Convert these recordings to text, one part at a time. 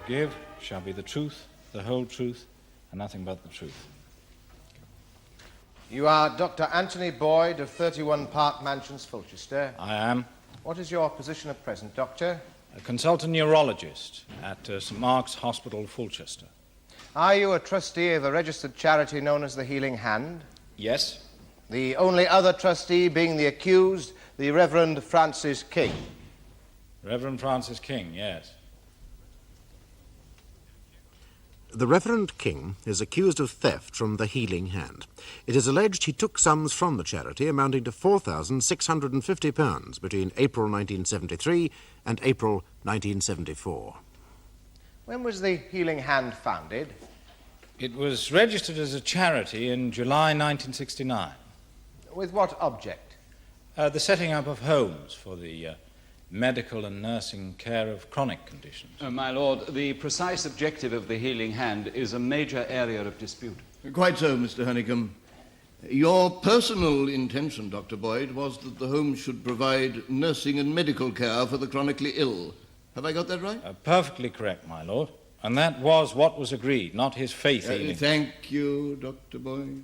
give shall be the truth, the whole truth, and nothing but the truth. You are Dr. Antony Boyde of 31 Park Mansions, Fulchester. I am. What is your position at present, Doctor? A consultant neurologist at St. Mark's Hospital, Fulchester. Are you a trustee of a registered charity known as the Healing Hand? Yes. The only other trustee being the accused, the Reverend Francis King. Reverend Francis King, yes. The Reverend King is accused of theft from the Healing Hand. It is alleged he took sums from the charity amounting to £4,650 between April 1973 and April 1974. When was the Healing Hand founded? It was registered as a charity in July 1969. With what object? The setting up of homes for the medical and nursing care of chronic conditions. My lord, the precise objective of the Healing Hand is a major area of dispute. Quite so, Mr. Honeycomb. Your personal intention, Dr. Boyde, was that the home should provide nursing and medical care for the chronically ill. Have I got that right? Perfectly correct, my lord. And that was what was agreed, not his faith healing. Thank you, Dr. Boyde.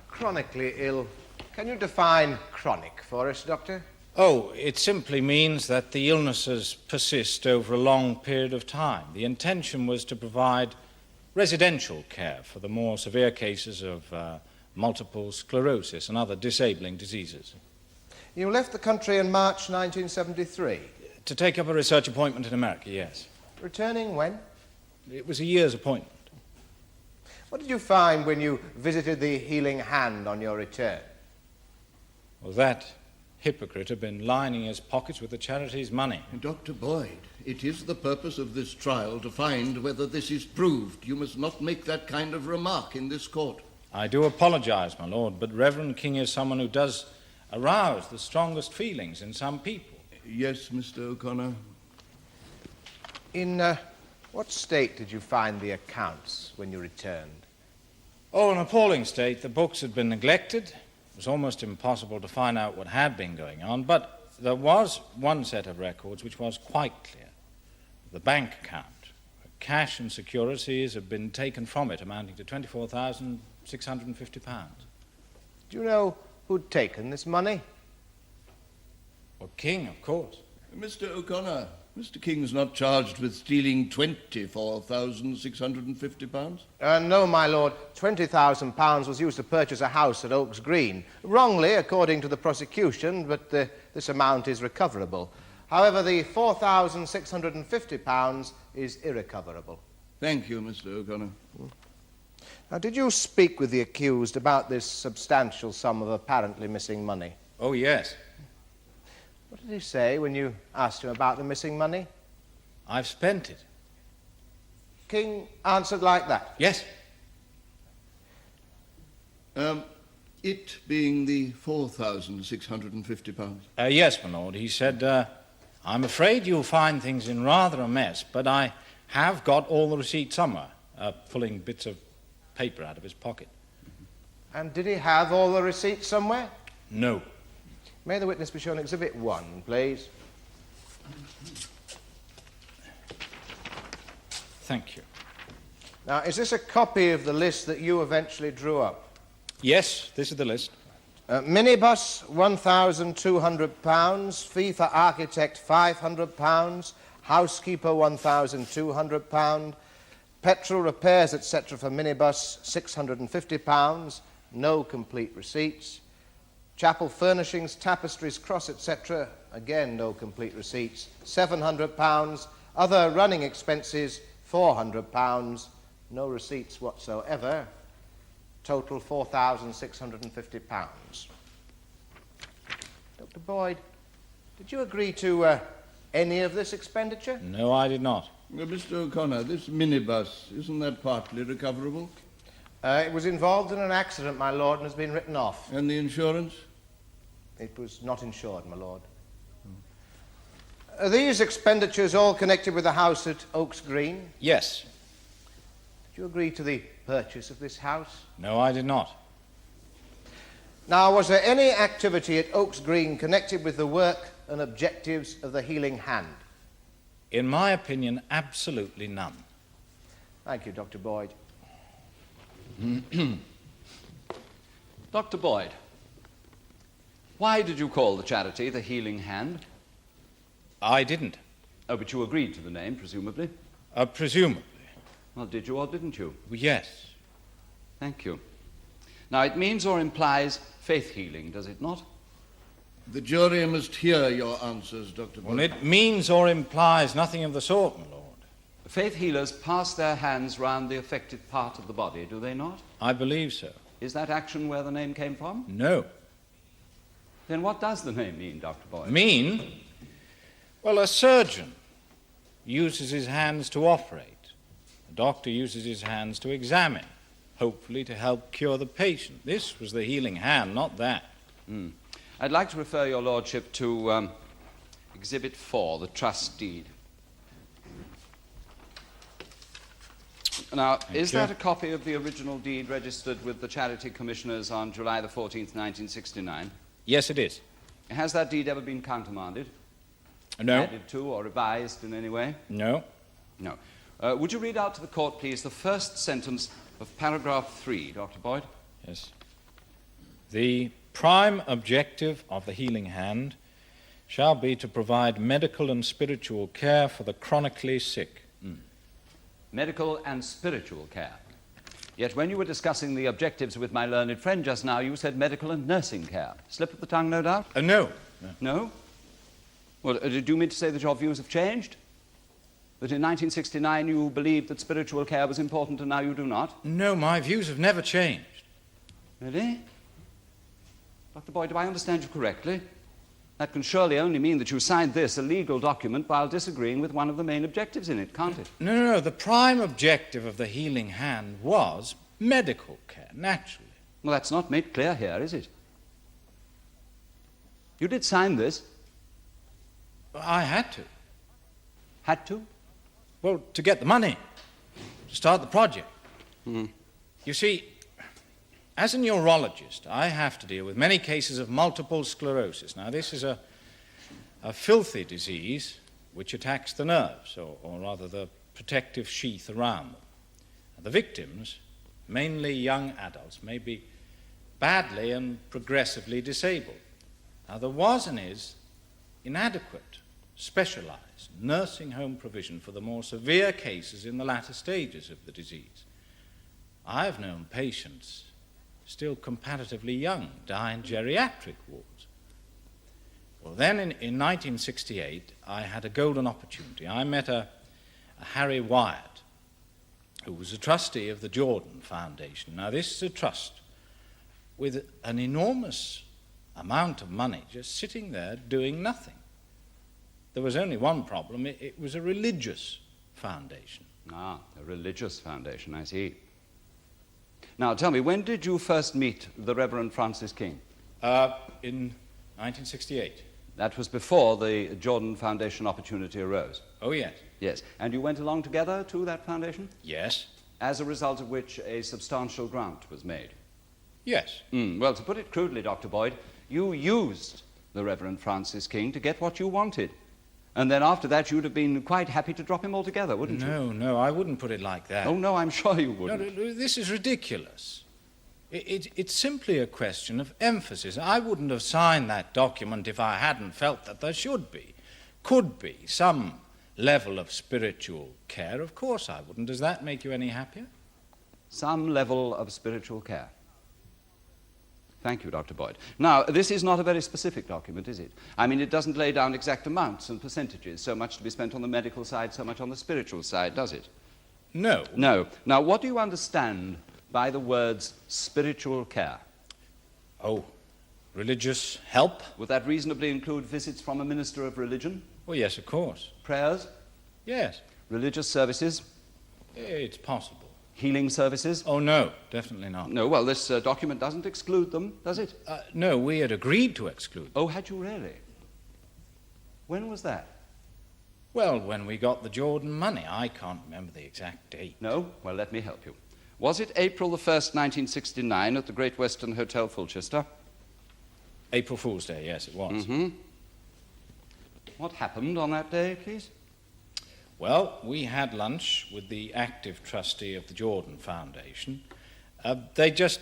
Chronically ill. Can you define chronic for us, Doctor? Oh, it simply means that the illnesses persist over a long period of time. The intention was to provide residential care for the more severe cases of multiple sclerosis and other disabling diseases. You left the country in March 1973. To take up a research appointment in America, yes. Returning when? It was a year's appointment. What did you find when you visited the Healing Hand on your return? Well, that hypocrite had been lining his pockets with the charity's money. Dr. Boyde, it is the purpose of this trial to find whether this is proved. You must not make that kind of remark in this court. I do apologize, my lord, but Reverend King is someone who does arouse the strongest feelings in some people. Yes, Mr. O'Connor. In what state did you find the accounts when you returned? Oh, an appalling state. The books had been neglected. It was almost impossible to find out what had been going on, but there was one set of records which was quite clear. The bank account. Cash and securities had been taken from it, amounting to £24,650. Do you know who'd taken this money? Well, King, of course. Mr. O'Connor, Mr. King's not charged with stealing £24,650? No, my lord. £20,000 was used to purchase a house at Oaks Green. Wrongly, according to the prosecution, but this amount is recoverable. However, the £4,650 is irrecoverable. Thank you, Mr. O'Connor. Now, did you speak with the accused about this substantial sum of apparently missing money? Oh, yes. What did he say when you asked him about the missing money? I've spent it. King answered like that? Yes. It being the £4,650? Yes, my lord. He said, I'm afraid you'll find things in rather a mess, but I have got all the receipts somewhere, pulling bits of paper out of his pocket. And did he have all the receipts somewhere? No. May the witness be shown Exhibit 1, please. Thank you. Now, is this a copy of the list that you eventually drew up? Yes, this is the list. Minibus, £1,200. Fee for architect, £500. Housekeeper, £1,200. Petrol repairs, etc. for minibus, £650. No complete receipts. Chapel furnishings, tapestries, cross, etc. Again, no complete receipts. £700. Other running expenses, £400. No receipts whatsoever. Total £4,650. Dr. Boyde, did you agree to any of this expenditure? No, I did not. Mr. O'Connor, this minibus, isn't that partly recoverable? It was involved in an accident, my lord, and has been written off. And the insurance? It was not insured, my lord. Are these expenditures all connected with the house at Oaks Green? Yes. Did you agree to the purchase of this house? No, I did not. Now, was there any activity at Oaks Green connected with the work and objectives of the Healing Hand? In my opinion, absolutely none. Thank you, Dr. Boyde. Dr. Boyde, why did you call the charity the Healing Hand? I didn't. Oh, but you agreed to the name, presumably. Presumably. Well, did you or didn't you? Yes. Thank you. Now, it means or implies faith healing, does it not? The jury must hear your answers, Dr. Boyde. Well, it means or implies nothing of the sort, my lord. Faith healers pass their hands round the affected part of the body, do they not? I believe so. Is that action where the name came from? No. Then what does the name mean, Dr. Boyde? Mean? Well, a surgeon uses his hands to operate. A doctor uses his hands to examine, hopefully to help cure the patient. This was the healing hand, not that. I'd like to refer your lordship to Exhibit 4, the trust deed. Now, is that a copy of the original deed registered with the Charity Commissioners on July the 14th, 1969? Yes, it is. Has that deed ever been countermanded? No. Added to or revised in any way? No. No. Would you read out to the court, please, the first sentence of paragraph 3, Dr. Boyde? Yes. The prime objective of the healing hand shall be to provide medical and spiritual care for the chronically sick. Medical and spiritual care. Yet when you were discussing the objectives with my learned friend just now, you said medical and nursing care. Slip of the tongue, no doubt? No. No? Well, did you mean to say that your views have changed? That in 1969 you believed that spiritual care was important and now you do not? No, my views have never changed. Really? Dr. Boyde, do I understand you correctly? That can surely only mean that you signed this, a legal document, while disagreeing with one of the main objectives in it, can't it? No. The prime objective of the healing hand was medical care, naturally. Well, that's not made clear here, is it? You did sign this. I had to. Had to? Well, to get the money, to start the project. You see, as a neurologist, I have to deal with many cases of multiple sclerosis. Now, this is a filthy disease which attacks the nerves, or rather the protective sheath around them. The victims, mainly young adults, may be badly and progressively disabled. Now, there was and is inadequate, specialized nursing home provision for the more severe cases in the latter stages of the disease. I have known patients still comparatively young die in geriatric wards. Well, then in 1968, I had a golden opportunity. I met a Harry Wyatt, who was a trustee of the Jordan Foundation. Now, this is a trust with an enormous amount of money just sitting there doing nothing. There was only one problem. It was a religious foundation. Ah, a religious foundation, I see. Now, tell me, when did you first meet the Reverend Francis King? In 1968. That was before the Jordan Foundation opportunity arose. Oh, yes. Yes. And you went along together to that foundation? Yes. As a result of which a substantial grant was made? Yes. Well, to put it crudely, Dr. Boyde, you used the Reverend Francis King to get what you wanted. And then after that, you'd have been quite happy to drop him altogether, wouldn't you? No, I wouldn't put it like that. Oh, no, I'm sure you wouldn't. No, this is ridiculous. It's simply a question of emphasis. I wouldn't have signed that document if I hadn't felt that there could be, some level of spiritual care. Of course I wouldn't. Does that make you any happier? Some level of spiritual care. Thank you, Dr. Boyde. Now, this is not a very specific document, is it? I mean, it doesn't lay down exact amounts and percentages, so much to be spent on the medical side, so much on the spiritual side, does it? No. No. Now, what do you understand by the words spiritual care? Oh, religious help? Would that reasonably include visits from a minister of religion? Well, yes, of course. Prayers? Yes. Religious services? It's possible. Healing services? Oh, no, definitely not. No, well, this document doesn't exclude them, does it? No, we had agreed to exclude them. Oh, had you really? When was that? Well, when we got the Jordan money. I can't remember the exact date. No? Well, let me help you. Was it April the 1st, 1969, at the Great Western Hotel, Fulchester? April Fool's Day, yes, it was. What happened on that day, please? Well, we had lunch with the active trustee of the Jordan Foundation. They just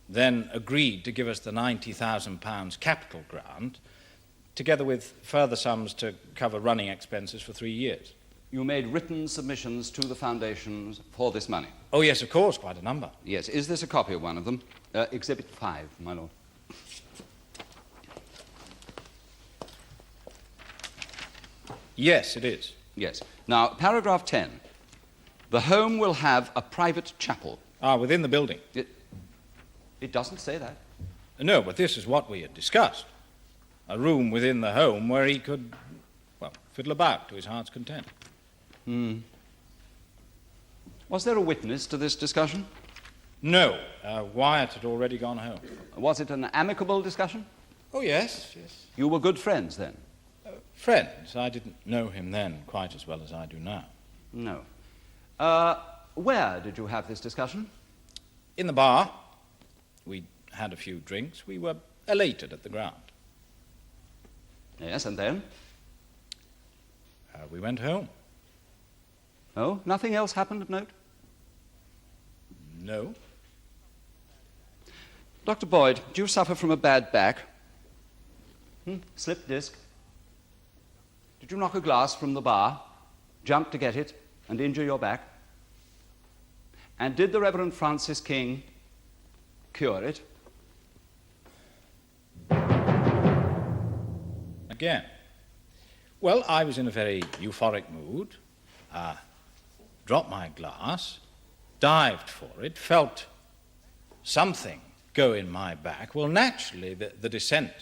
then agreed to give us the £90,000 capital grant, together with further sums to cover running expenses for 3 years. You made written submissions to the foundations for this money? Oh, yes, of course, quite a number. Yes. Is this a copy of one of them? Exhibit 5, my lord. Yes, it is. Yes. Now, paragraph 10. The home will have a private chapel. Within the building. It doesn't say that. No, but this is what we had discussed. A room within the home where he could, well, fiddle about to his heart's content. Was there a witness to this discussion? No, Wyatt had already gone home. Was it an amicable discussion? Oh, yes, yes. You were good friends then? Friends. I didn't know him then quite as well as I do now. No. Where did you have this discussion? In the bar. We had a few drinks. We were elated at the ground. Yes, and then? We went home. Oh, nothing else happened of note? No. Dr. Boyde, do you suffer from a bad back? Slip disc? Did you knock a glass from the bar, jump to get it, and injure your back? And did the Reverend Francis King cure it? Again. Well, I was in a very euphoric mood. Dropped my glass, dived for it, felt something go in my back. Well, naturally, the descent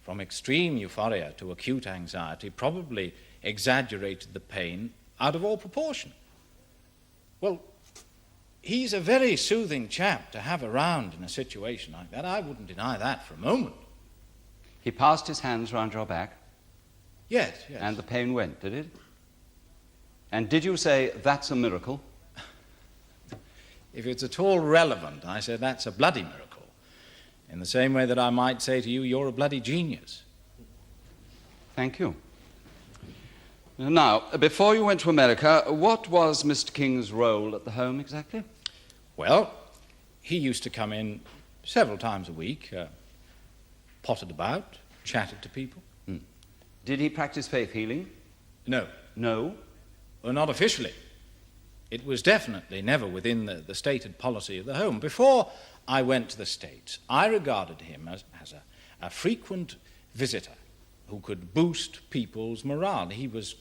from extreme euphoria to acute anxiety probably exaggerated the pain out of all proportion. Well, he's a very soothing chap to have around in a situation like that. I wouldn't deny that for a moment. He passed his hands round your back? Yes, yes. And the pain went, did it? And did you say, that's a miracle? If it's at all relevant, I say that's a bloody miracle. In the same way that I might say to you, you're a bloody genius. Thank you. Now, before you went to America, what was Mr. King's role at the home exactly? Well, he used to come in several times a week, potted about, chatted to people. Did he practice faith healing? No. No? Well, not officially. It was definitely never within the stated policy of the home. Before I went to the States, I regarded him as a frequent visitor who could boost people's morale. He was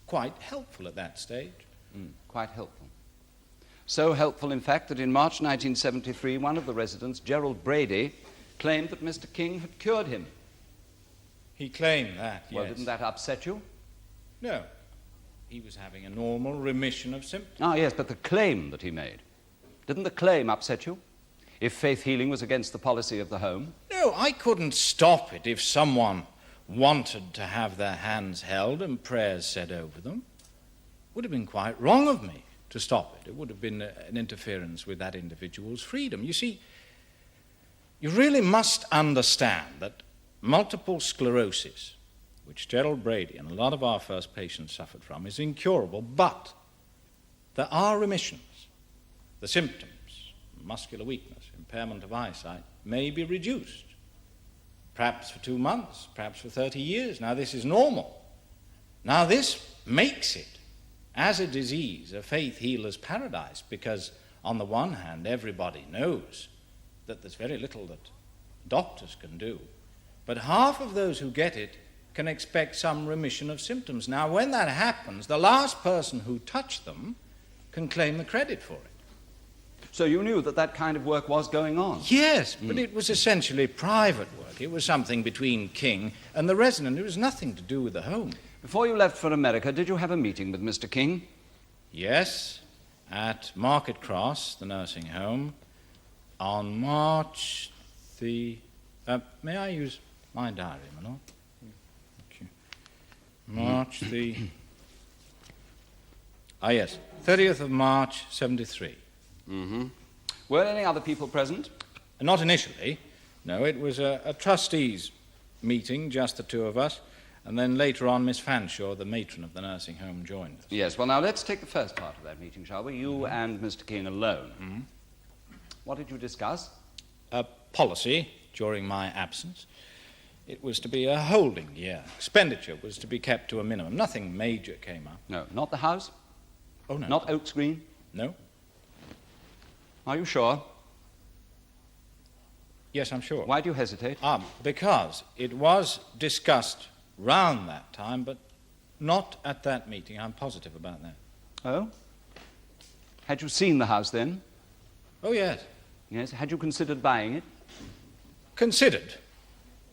quite helpful at that stage. Quite helpful. So helpful, in fact, that in March 1973, one of the residents, Gerald Brady, claimed that Mr. King had cured him. He claimed that, yes. Well, didn't that upset you? No. He was having a normal remission of symptoms. Ah, yes, but the claim that he made. Didn't the claim upset you? If faith healing was against the policy of the home? No, I couldn't stop it if someone wanted to have their hands held and prayers said over them. It would have been quite wrong of me to stop it. It would have been an interference with that individual's freedom. You see, you really must understand that multiple sclerosis, which Gerald Brady and a lot of our first patients suffered from, is incurable, but there are remissions. The symptoms, muscular weakness, impairment of eyesight, may be reduced, perhaps for 2 months, perhaps for 30 years. Now, this is normal. Now, this makes it, as a disease, a faith healer's paradise, because on the one hand, everybody knows that there's very little that doctors can do, but half of those who get it can expect some remission of symptoms. Now, when that happens, the last person who touched them can claim the credit for it. So you knew that that kind of work was going on? Yes, but it was essentially private work. It was something between King and the resident. It was nothing to do with the home. Before you left for America, did you have a meeting with Mr. King? Yes, at Market Cross, the nursing home, on March the... may I use my diary, my lord? Thank you. March the... yes, 30th of March, 73. Were any other people present? Not initially. No, it was a trustees' meeting, just the two of us. And then later on, Miss Fanshawe, the matron of the nursing home, joined us. Yes, well, now let's take the first part of that meeting, shall we? You and Mr. King alone. What did you discuss? Policy during my absence. It was to be a holding year. Expenditure was to be kept to a minimum. Nothing major came up. No, not the house? Oh, no. Not Oaks Green? No? Are you sure? Yes, I'm sure. Why do you hesitate? Because it was discussed round that time, but not at that meeting. I'm positive about that. Oh? Had you seen the house then? Oh, yes. Yes. Had you considered buying it? Considered.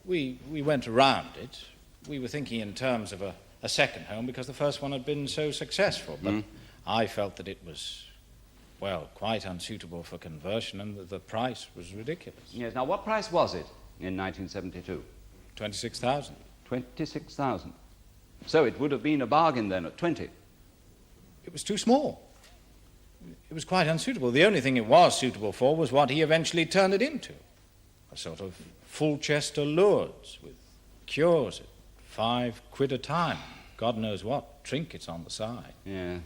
We went around it. We were thinking in terms of a second home because the first one had been so successful. But I felt that it was, well, quite unsuitable for conversion and that the price was ridiculous. Yes. Now, what price was it in 1972? 26,000. 26,000. So it would have been a bargain then at 20. It was too small. It was quite unsuitable. The only thing it was suitable for was what he eventually turned it into. A sort of Fulchester Lourdes with cures at £5 a time. God knows what, trinkets on the side. Yeah.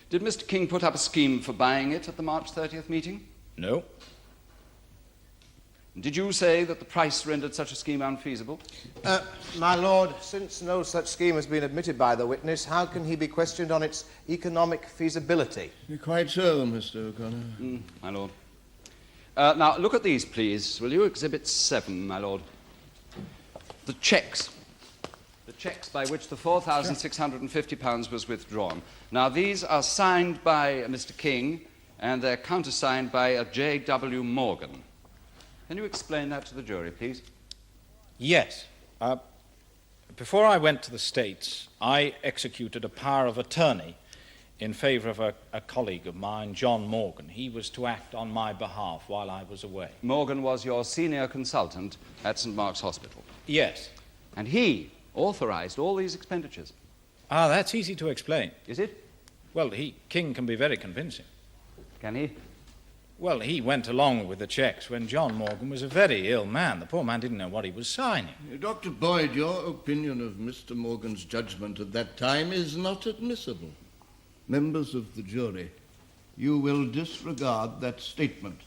Did Mr. King put up a scheme for buying it at the March 30th meeting? No. Did you say that the price rendered such a scheme unfeasible? My lord, since no such scheme has been admitted by the witness, how can he be questioned on its economic feasibility? Quite so, Mr. O'Connor. My lord. Now, look at these, please. Will you? Exhibit 7, my lord. The cheques. The cheques by which the £4,650 was withdrawn. Now, these are signed by Mr. King, and they're countersigned by a J.W. Morgan. Can you explain that to the jury, please? Yes. Before I went to the States, I executed a power of attorney in favour of a colleague of mine, John Morgan. He was to act on my behalf while I was away. Morgan was your senior consultant at St. Mark's Hospital. Yes. And he authorised all these expenditures. That's easy to explain. Is it? Well, King can be very convincing. Can he? Well, he went along with the cheques when John Morgan was a very ill man. The poor man didn't know what he was signing. Dr. Boyde, your opinion of Mr. Morgan's judgment at that time is not admissible. Members of the jury, you will disregard that statement.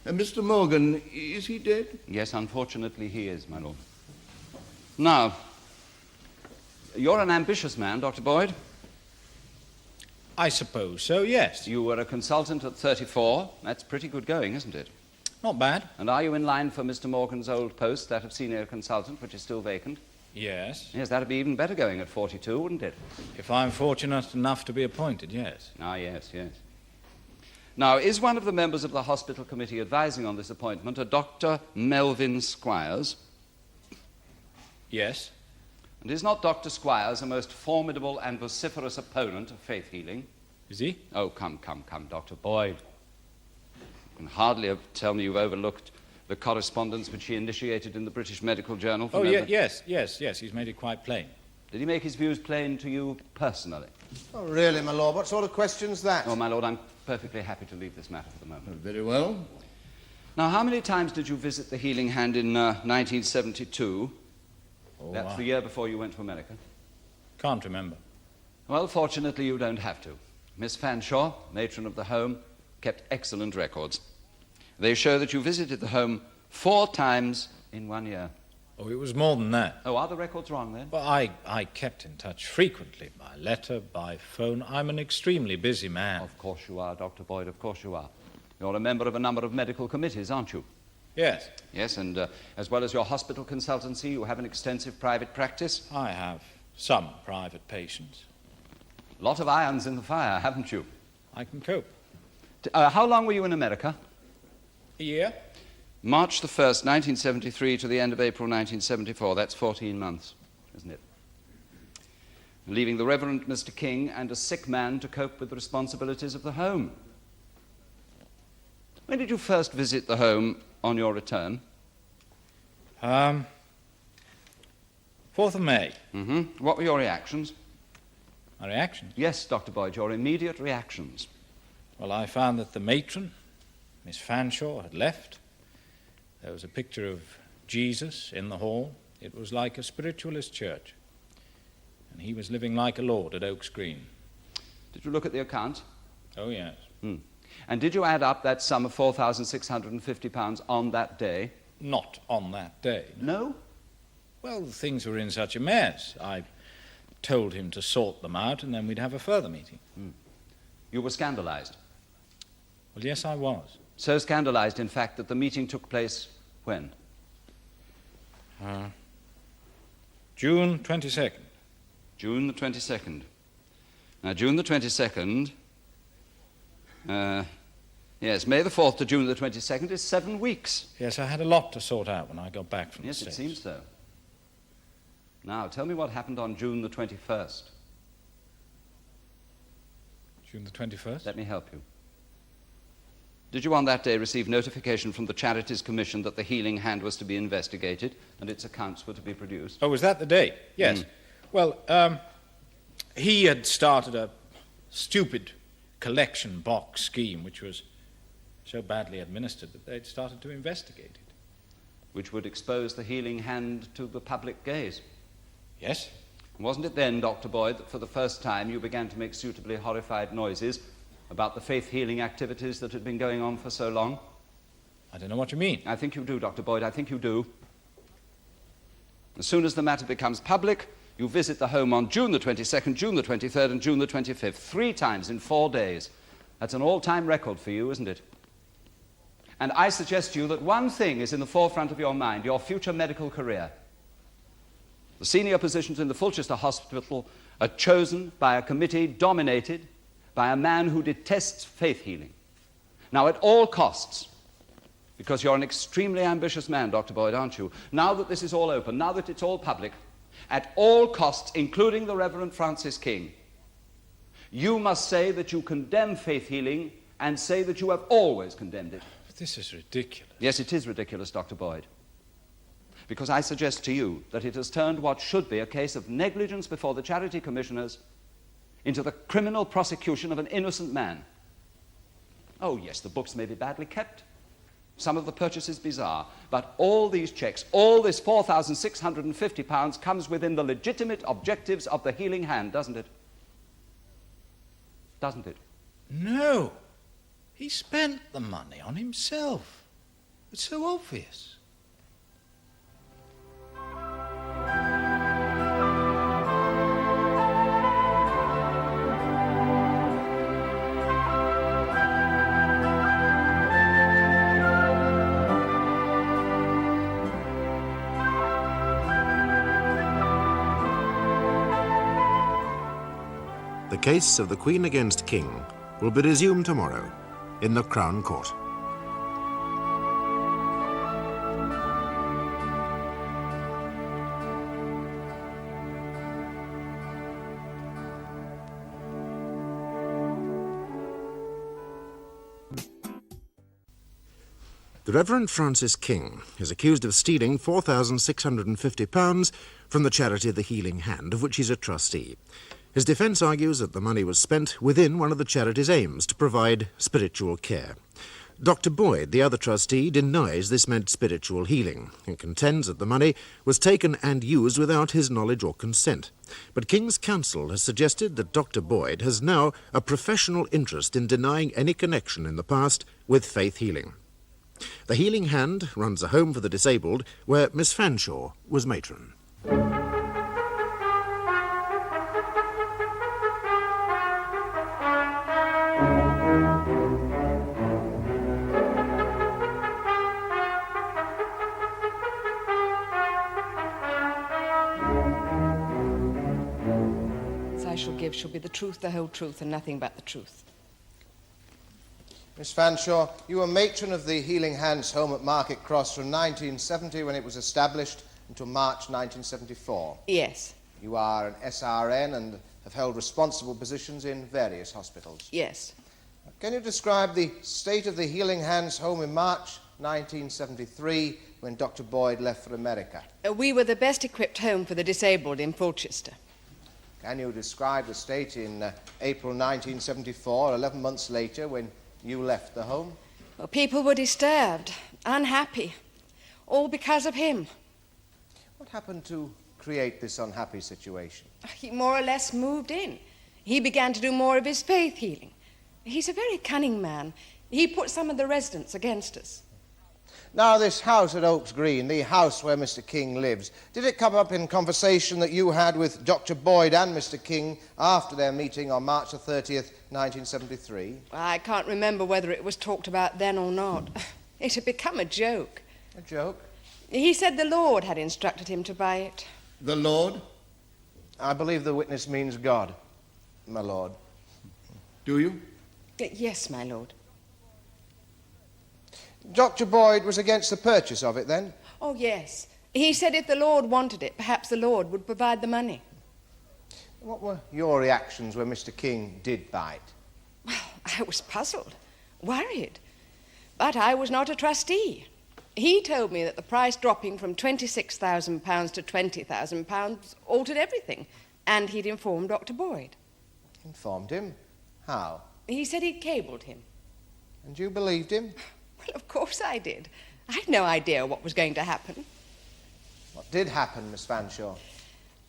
Mr. Morgan, is he dead? Yes, unfortunately he is, my lord. Now, you're an ambitious man, Dr. Boyde. I suppose so, yes. You were a consultant at 34. That's pretty good going, isn't it? Not bad. And are you in line for Mr. Morgan's old post, that of senior consultant, which is still vacant? Yes. Yes, that'd be even better going at 42, wouldn't it? If I'm fortunate enough to be appointed, yes. Ah, yes, yes. Now, is one of the members of the hospital committee advising on this appointment a Dr. Melvin Squires? Yes. And is not Dr. Squires a most formidable and vociferous opponent of faith healing? Is he? Oh, come, Dr. Boyde. You can hardly tell me you've overlooked the correspondence which he initiated in the British Medical Journal. Oh, yes. He's made it quite plain. Did he make his views plain to you personally? Oh, really, my lord? What sort of question's that? Oh, my lord, I'm perfectly happy to leave this matter for the moment. Very well. Now, how many times did you visit the Healing Hand in 1972? That's the year before you went to America. Can't remember. Well, fortunately, you don't have to. Miss Fanshawe, matron of the home, kept excellent records. They show that you visited the home 4 times in 1 year. Oh, it was more than that. Oh, are the records wrong then? Well, I kept in touch frequently, by letter, by phone. I'm an extremely busy man. Of course you are, Dr. Boyde, of course you are. You're a member of a number of medical committees, aren't you? Yes. Yes, and as well as your hospital consultancy, you have an extensive private practice? I have some private patients. A lot of irons in the fire, haven't you? I can cope. How long were you in America? A year? March the 1st, 1973 to the end of April 1974. That's 14 months, isn't it? Leaving the Reverend Mr. King and a sick man to cope with the responsibilities of the home. When did you first visit the home on your return? 4th of May. What were your reactions? My reactions? Yes, Dr. Boyde, your immediate reactions. Well, I found that the matron, Miss Fanshawe, had left. There was a picture of Jesus in the hall. It was like a spiritualist church, and he was living like a lord at Oaks Green. Did you look at the account? Oh, yes. And did you add up that sum of £4,650 on that day? Not on that day. No? Well, things were in such a mess. I told him to sort them out, and then we'd have a further meeting. You were scandalized. Well, yes, I was. So scandalized, in fact, that the meeting took place when? June 22nd. June the 22nd. Now, June the 22nd... yes, May the 4th to June the 22nd is 7 weeks. Yes, I had a lot to sort out when I got back from the Yes, States. it seems so. Now, tell me what happened on June the 21st. June the 21st? Let me help you. Did you on that day receive notification from the Charities Commission that the healing hand was to be investigated and its accounts were to be produced? Oh, was that the date? Yes. Well, he had started a stupid collection box scheme which was so badly administered that they'd started to investigate it. Which would expose the healing hand to the public gaze. Yes? Wasn't it then, Dr. Boyde, that for the first time you began to make suitably horrified noises about the faith-healing activities that had been going on for so long? I don't know what you mean. I think you do, Dr. Boyde, I think you do. As soon as the matter becomes public, you visit the home on June the 22nd, June the 23rd, and June the 25th, 3 times in 4 days. That's an all-time record for you, isn't it? And I suggest to you that one thing is in the forefront of your mind, your future medical career. The senior positions in the Fulchester Hospital are chosen by a committee dominated by a man who detests faith healing. Now, at all costs, because you're an extremely ambitious man, Dr. Boyde, aren't you? Now that this is all open, now that it's all public, at all costs, including the Reverend Francis King, you must say that you condemn faith healing and say that you have always condemned it. But this is ridiculous. Yes, it is ridiculous, Dr. Boyde. Because I suggest to you that it has turned what should be a case of negligence before the charity commissioners into the criminal prosecution of an innocent man. Oh, yes, the books may be badly kept. Some of the purchases bizarre. But all these checks, all this £4,650 comes within the legitimate objectives of the healing hand, doesn't it? Doesn't it? No. He spent the money on himself. It's so obvious. The case of the Queen against King will be resumed tomorrow in the Crown Court. The Reverend Francis King is accused of stealing £4,650 from the charity of the Healing Hand, of which he's a trustee. His defence argues that the money was spent within one of the charity's aims to provide spiritual care. Dr. Boyde, the other trustee, denies this meant spiritual healing and contends that the money was taken and used without his knowledge or consent. But King's counsel has suggested that Dr. Boyde has now a professional interest in denying any connection in the past with faith healing. The Healing Hand runs a home for the disabled where Miss Fanshawe was matron. I shall give shall be the truth, the whole truth, and nothing but the truth. Miss Fanshawe, you were matron of the Healing Hands home at Market Cross from 1970, when it was established, until March 1974. Yes. You are an SRN and have held responsible positions in various hospitals. Yes. Can you describe the state of the Healing Hands home in March 1973, when Dr. Boyde left for America? We were the best equipped home for the disabled in Fulchester. Can you describe the state in April 1974, 11 months later, when you left the home? Well, people were disturbed, unhappy, all because of him. What happened to create this unhappy situation? He more or less moved in. He began to do more of his faith healing. He's a very cunning man. He put some of the residents against us. Now, this house at Oaks Green, the house where Mr. King lives, did it come up in conversation that you had with Dr. Boyde and Mr. King after their meeting on March the 30th, 1973? I can't remember whether it was talked about then or not. It had become a joke. A joke? He said the Lord had instructed him to buy it. The Lord? I believe the witness means God, my lord. Do you? Yes, my lord. Dr. Boyde was against the purchase of it, then? Oh, yes. He said if the Lord wanted it, perhaps the Lord would provide the money. What were your reactions when Mr. King did buy it? Well, I was puzzled, worried. But I was not a trustee. He told me that the price dropping from £26,000 to £20,000 altered everything, and he'd informed Dr. Boyde. Informed him? How? He said he'd cabled him. And you believed him? Well, of course I did. I'd no idea what was going to happen. What did happen, Miss Fanshawe?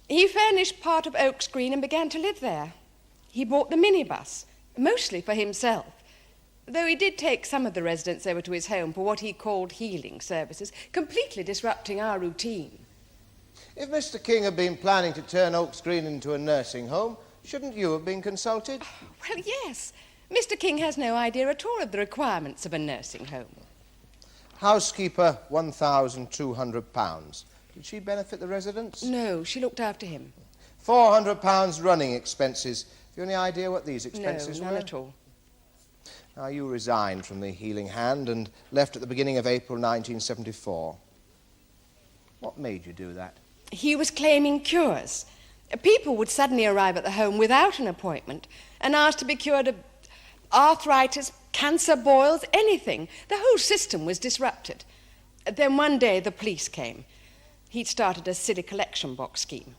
He furnished part of Oaks Green and began to live there. He bought the minibus, mostly for himself, though he did take some of the residents over to his home for what he called healing services, completely disrupting our routine. If Mr. King had been planning to turn Oaks Green into a nursing home, shouldn't you have been consulted? Well, yes. Mr. King has no idea at all of the requirements of a nursing home. Housekeeper, £1,200. Did she benefit the residents? No, she looked after him. £400 running expenses. Have you any idea what these expenses No, were? none at all. Now, you resigned from the Healing Hand and left at the beginning of April 1974. What made you do that? He was claiming cures. People would suddenly arrive at the home without an appointment and ask to be cured of arthritis, cancer, boils, anything. The whole system was disrupted. Then one day the police came. He'd started a silly collection box scheme.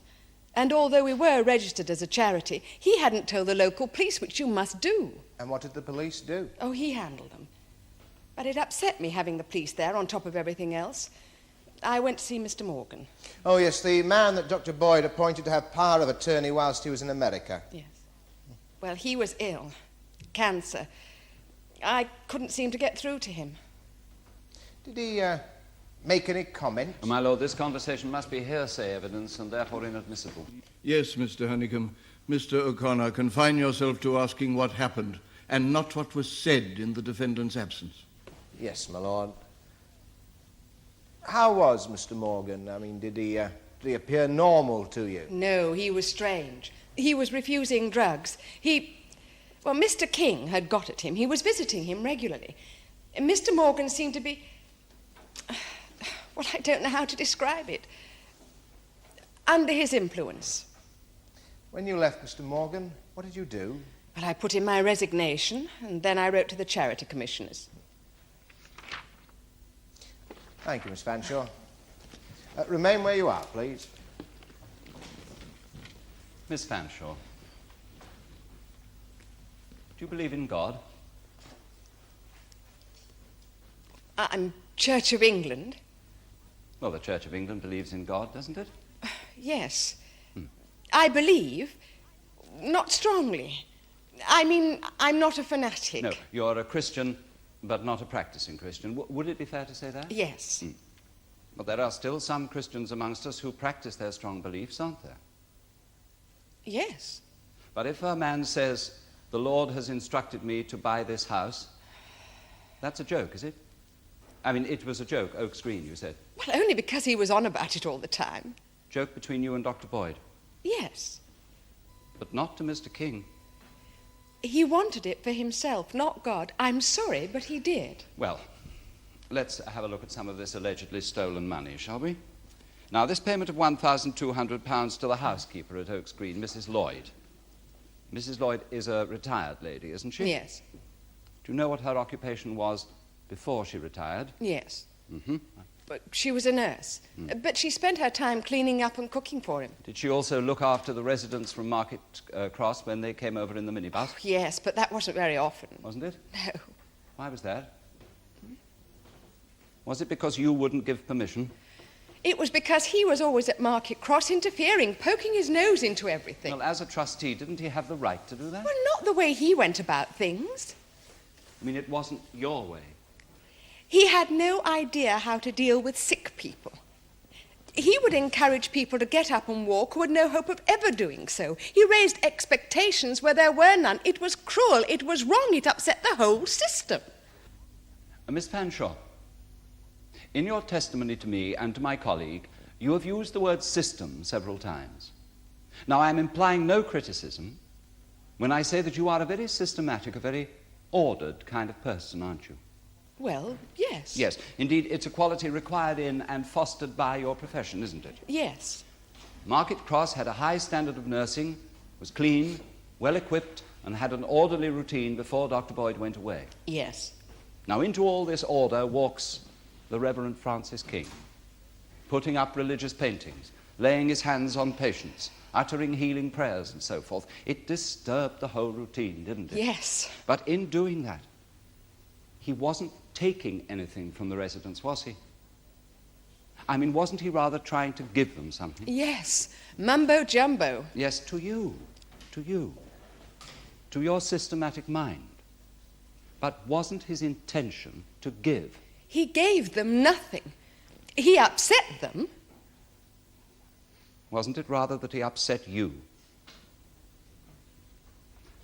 And although we were registered as a charity, he hadn't told the local police, which you must do. And what did the police do? Oh, he handled them. But it upset me having the police there on top of everything else. I went to see Mr. Morgan. Oh, yes, the man that Dr. Boyde appointed to have power of attorney whilst he was in America. Yes. Well, he was ill. Cancer. I couldn't seem to get through to him. Did he make any comment? My lord, this conversation must be hearsay evidence and therefore inadmissible. Yes, Mr. Honeycomb. Mr. O'Connor, confine yourself to asking what happened and not what was said in the defendant's absence. Yes, my lord. How was Mr. Morgan? I mean, did he appear normal to you? No, he was strange. He was refusing drugs. Well, Mr. King had got at him. He was visiting him regularly. And Mr. Morgan seemed to be... Well, I don't know how to describe it. Under his influence. When you left Mr. Morgan, what did you do? Well, I put in my resignation, and then I wrote to the charity commissioners. Thank you, Miss Fanshawe. Remain where you are, please. Miss Fanshawe, do you believe in God? I'm Church of England. Well, the Church of England believes in God, doesn't it? Yes. I believe, not strongly. I mean, I'm not a fanatic. No, you're a Christian, but not a practicing Christian. Would it be fair to say that? Yes. But there are still some Christians amongst us who practice their strong beliefs, aren't there? Yes. But if a man says, the Lord has instructed me to buy this house, that's a joke, is it? I mean, it was a joke, Oaks Green, you said. Well, only because he was on about it all the time. Joke between you and Dr. Boyde. Yes. But not to Mr. King. He wanted it for himself, not God. I'm sorry, but he did. Well, let's have a look at some of this allegedly stolen money, shall we? Now, this payment of £1,200 to the housekeeper at Oaks Green, Mrs. Lloyd. Mrs. Lloyd is a retired lady, isn't she? Yes. Do you know what her occupation was before she retired? Yes. Mm-hmm. But she was a nurse. But she spent her time cleaning up and cooking for him. Did she also look after the residents from Market Cross when they came over in the minibus? Yes, but that wasn't very often. Wasn't it? No. Why was that? Was it because you wouldn't give permission? It was because he was always at Market Cross interfering, poking his nose into everything. Well, as a trustee, didn't he have the right to do that? Well, not the way he went about things. I mean, it wasn't your way. He had no idea how to deal with sick people. He would encourage people to get up and walk who had no hope of ever doing so. He raised expectations where there were none. It was cruel. It was wrong. It upset the whole system. Miss Fanshawe, in your testimony to me and to my colleague, you have used the word system several times. Now, I'm implying no criticism when I say that you are a very systematic, a very ordered kind of person, aren't you? Well, yes. Yes, indeed, it's a quality required in and fostered by your profession, isn't it? Yes. Market Cross had a high standard of nursing, was clean, well-equipped, and had an orderly routine before Dr. Boyde went away. Yes. Now, into all this order walks the Reverend Francis King, putting up religious paintings, laying his hands on patients, uttering healing prayers and so forth. It disturbed the whole routine, didn't it? Yes. But in doing that, he wasn't taking anything from the residents, was he? I mean, wasn't he rather trying to give them something? Yes. Mumbo jumbo. Yes, to you, to your systematic mind. But wasn't his intention to give? He gave them nothing. He upset them. Wasn't it rather that he upset you?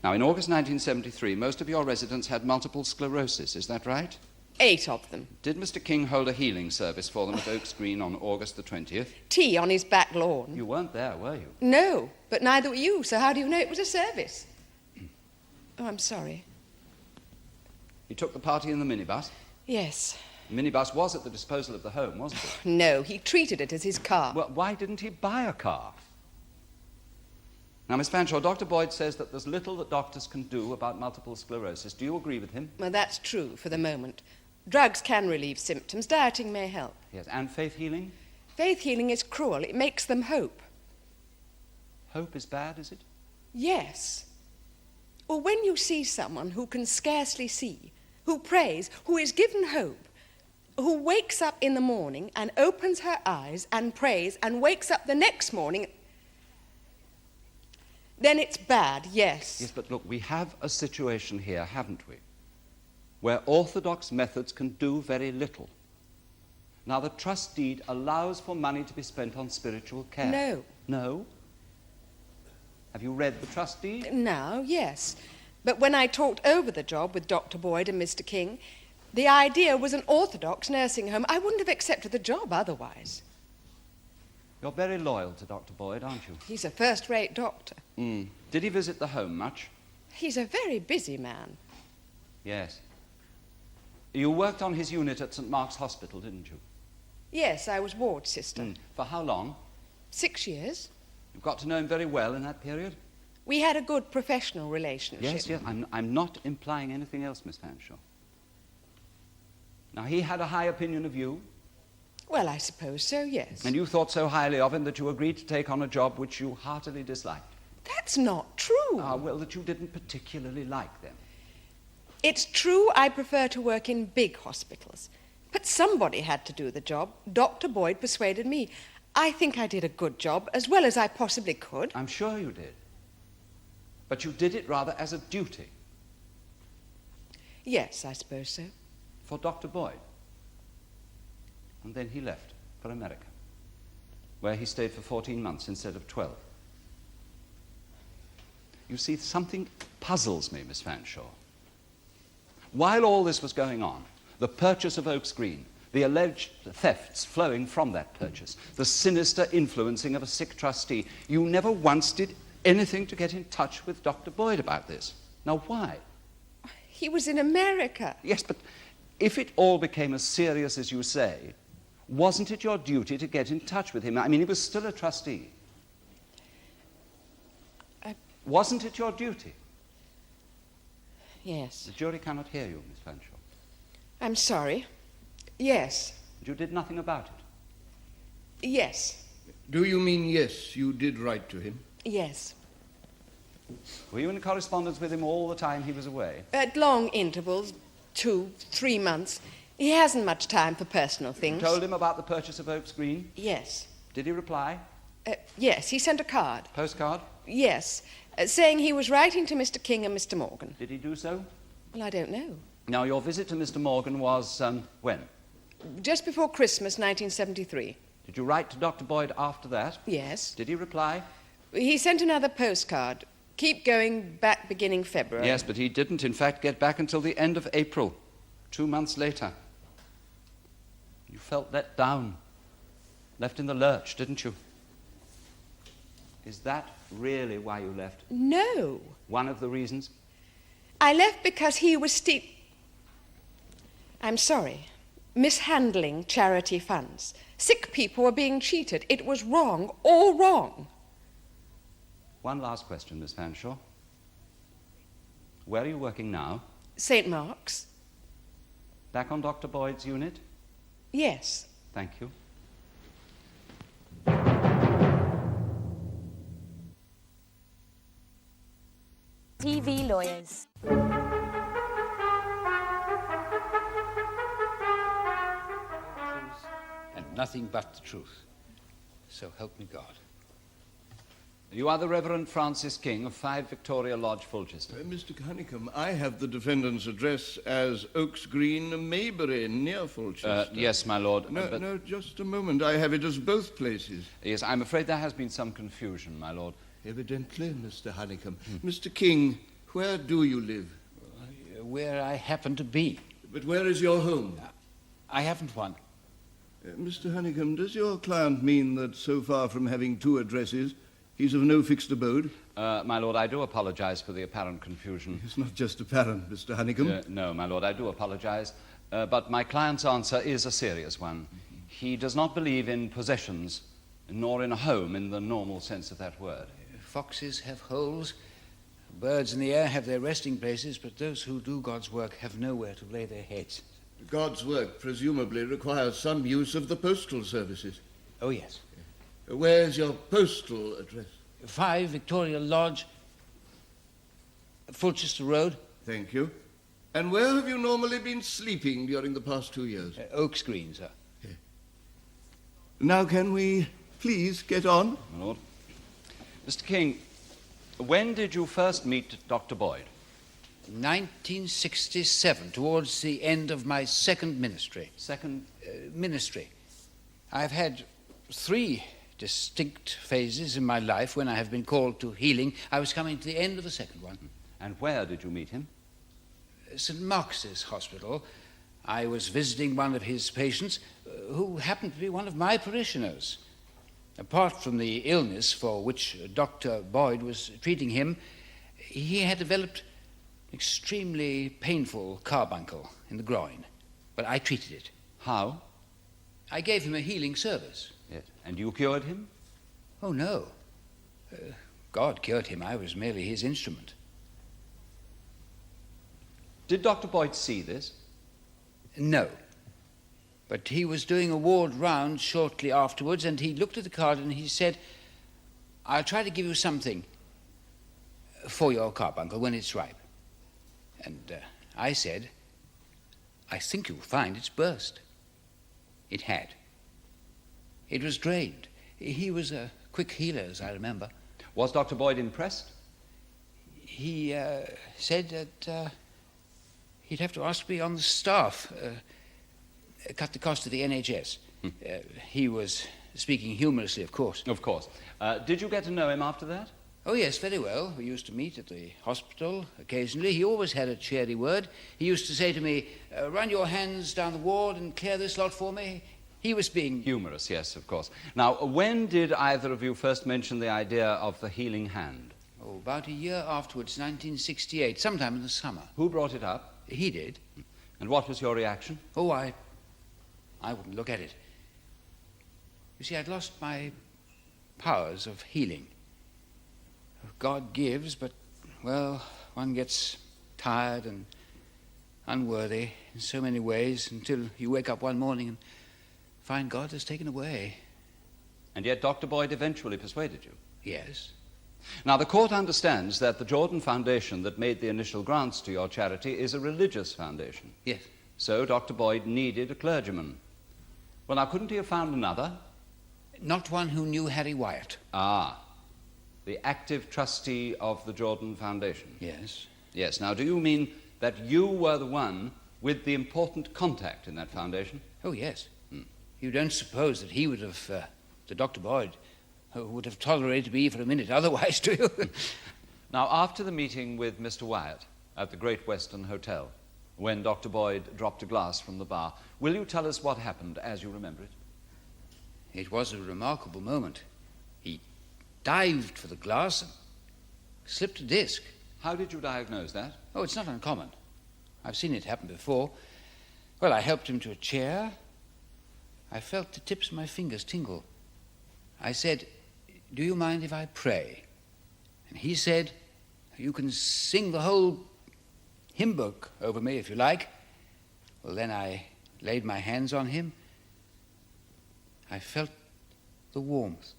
Now, in August 1973, most of your residents had multiple sclerosis, is that right? 8 of them. Did Mr. King hold a healing service for them at Oaks Green on August the 20th? Tea on his back lawn. You weren't there, were you? No, but neither were you, so how do you know it was a service? Oh, I'm sorry. He took the party in the minibus? Yes. The minibus was at the disposal of the home, wasn't it? No, he treated it as his car. Well, why didn't he buy a car? Now, Miss Fanshawe, Dr. Boyde says that there's little that doctors can do about multiple sclerosis. Do you agree with him? Well, that's true for the moment. Drugs can relieve symptoms. Dieting may help. Yes, and faith healing? Faith healing is cruel. It makes them hope. Hope is bad, is it? Yes. Or when you see someone who can scarcely see, who prays, who is given hope, who wakes up in the morning and opens her eyes and prays and wakes up the next morning, then it's bad, yes. Yes, but look, we have a situation here, haven't we, where orthodox methods can do very little. Now, the trust deed allows for money to be spent on spiritual care. No. No? Have you read the trust deed? Now, yes. But when I talked over the job with Dr. Boyde and Mr. King, the idea was an orthodox nursing home. I wouldn't have accepted the job otherwise. You're very loyal to Dr. Boyde, aren't you? He's a first-rate doctor. Did he visit the home much? He's a very busy man. Yes. You worked on his unit at St. Mark's Hospital, didn't you? Yes, I was ward sister. For how long? 6 years. You've got to know him very well in that period? We had a good professional relationship. Yes, yes. I'm not implying anything else, Miss Fanshawe. Now, he had a high opinion of you? Well, I suppose so, yes. And you thought so highly of him that you agreed to take on a job which you heartily disliked? That's not true. Ah, well, that you didn't particularly like them. It's true I prefer to work in big hospitals. But somebody had to do the job. Dr. Boyde persuaded me. I think I did a good job, as well as I possibly could. I'm sure you did. But you did it rather as a duty. Yes, I suppose so. For Dr. Boyde. And then he left for America, where he stayed for 14 months instead of 12. You see, something puzzles me, Miss Fanshawe. While all this was going on, the purchase of Oaks Green, the alleged thefts flowing from that purchase, the sinister influencing of a sick trustee, you never once did anything to get in touch with Dr. Boyde about this. Now, why? He was in America. Yes, but if it all became as serious as you say, wasn't it your duty to get in touch with him? I mean, he was still a trustee. Wasn't it your duty? Yes. The jury cannot hear you, Miss Fanshawe. I'm sorry. Yes. You did nothing about it? Yes. Do you mean yes, you did write to him? Yes. Were you in correspondence with him all the time he was away? At long intervals, 2, 3 months. He hasn't much time for personal You things. told him about the purchase of Oaks Green? Yes. Did he reply? Yes, he sent a card. Postcard? Yes, saying he was writing to Mr. King and Mr. Morgan. Did he do so? Well, I don't know. Now, your visit to Mr. Morgan was, when? Just before Christmas, 1973. Did you write to Dr. Boyde after that? Yes. Did he reply? He sent another postcard. Keep going, back beginning February. Yes, but he didn't, in fact, get back until the end of April, 2 months later. You felt let down, left in the lurch, didn't you? Is that really why you left? No. One of the reasons? I left because he was I'm sorry. Mishandling charity funds. Sick people were being cheated. It was wrong, all wrong. One last question, Miss Fanshawe. Where are you working now? St. Mark's? Back on Dr. Boyde's unit? Yes. Thank you. TV lawyers. And nothing but the truth. So help me God. You are the Reverend Francis King of 5 Victoria Lodge, Fulchester. Mr. Honeycomb, I have the defendant's address as Oaks Green, Maybury, near Fulchester. Yes, my lord. No, just a moment. I have it as both places. Yes, I'm afraid there has been some confusion, my lord. Evidently, Mr. Honeycomb. Mr. King, where do you live? Where I happen to be. But where is your home? I haven't one. Mr. Honeycomb, does your client mean that so far from having 2 addresses, he's of no fixed abode? My lord, I do apologize for the apparent confusion. It's not just apparent, Mr. Honeycomb. No, my lord, I do apologize. But my client's answer is a serious one. He does not believe in possessions, nor in a home in the normal sense of that word. Foxes have holes, birds in the air have their resting places, but those who do God's work have nowhere to lay their heads. God's work presumably requires some use of the postal services. Oh, yes. Where's your postal address? 5 Victoria Lodge, Fulchester Road. Thank you. And where have you normally been sleeping during the past 2 years? Oaks Green, sir. Now can we please get on? My lord. Mr. King, when did you first meet Dr. Boyde? 1967, towards the end of my second ministry. Second? Ministry. I've had 3 distinct phases in my life when I have been called to healing. I was coming to the end of the second one. And where did you meet him? St. Mark's Hospital. I was visiting one of his patients who happened to be one of my parishioners. Apart from the illness for which Dr. Boyde was treating him, he had developed an extremely painful carbuncle in the groin. But I treated it. How? I gave him a healing service. Yes. And you cured him? Oh, no. God cured him. I was merely his instrument. Did Dr. Boyde see this? No. But he was doing a ward round shortly afterwards, and he looked at the card and he said, I'll try to give you something for your carbuncle when it's ripe. And I said, I think you'll find it's burst. It had. It was drained. He was a quick healer, as I remember. Was Dr. Boyde impressed? He said that he'd have to ask me on the staff, cut the cost of the NHS. He was speaking humorously, of course. Of course. Did you get to know him after that? Oh, yes, very well. We used to meet at the hospital occasionally. He always had a cheery word. He used to say to me, run your hands down the ward and clear this lot for me. He was being... Humorous, yes, of course. Now, when did either of you first mention the idea of the healing hand? Oh, about a year afterwards, 1968, sometime in the summer. Who brought it up? He did. And what was your reaction? Oh, I wouldn't look at it. You see, I'd lost my powers of healing. God gives, but, well, one gets tired and unworthy in so many ways until you wake up one morning and find God has taken away. And yet Dr. Boyde eventually persuaded you? Yes. Now, the court understands that the Jordan Foundation that made the initial grants to your charity is a religious foundation. Yes. So Dr. Boyde needed a clergyman. Well, now, couldn't he have found another? Not one who knew Harry Wyatt. Ah, the active trustee of the Jordan Foundation. Yes. Yes. Now, do you mean that you were the one with the important contact in that foundation? Oh, yes. You don't suppose that he would have, that Dr. Boyde, would have tolerated me for a minute otherwise, do you? Now, after the meeting with Mr. Wyatt at the Great Western Hotel, when Dr. Boyde dropped a glass from the bar, will you tell us what happened as you remember it? It was a remarkable moment. He dived for the glass and slipped a disc. How did you diagnose that? Oh, it's not uncommon. I've seen it happen before. Well, I helped him to a chair. I felt the tips of my fingers tingle. I said, "Do you mind if I pray?" And he said, "You can sing the whole hymn book over me if you like." Well, then I laid my hands on him. I felt the warmth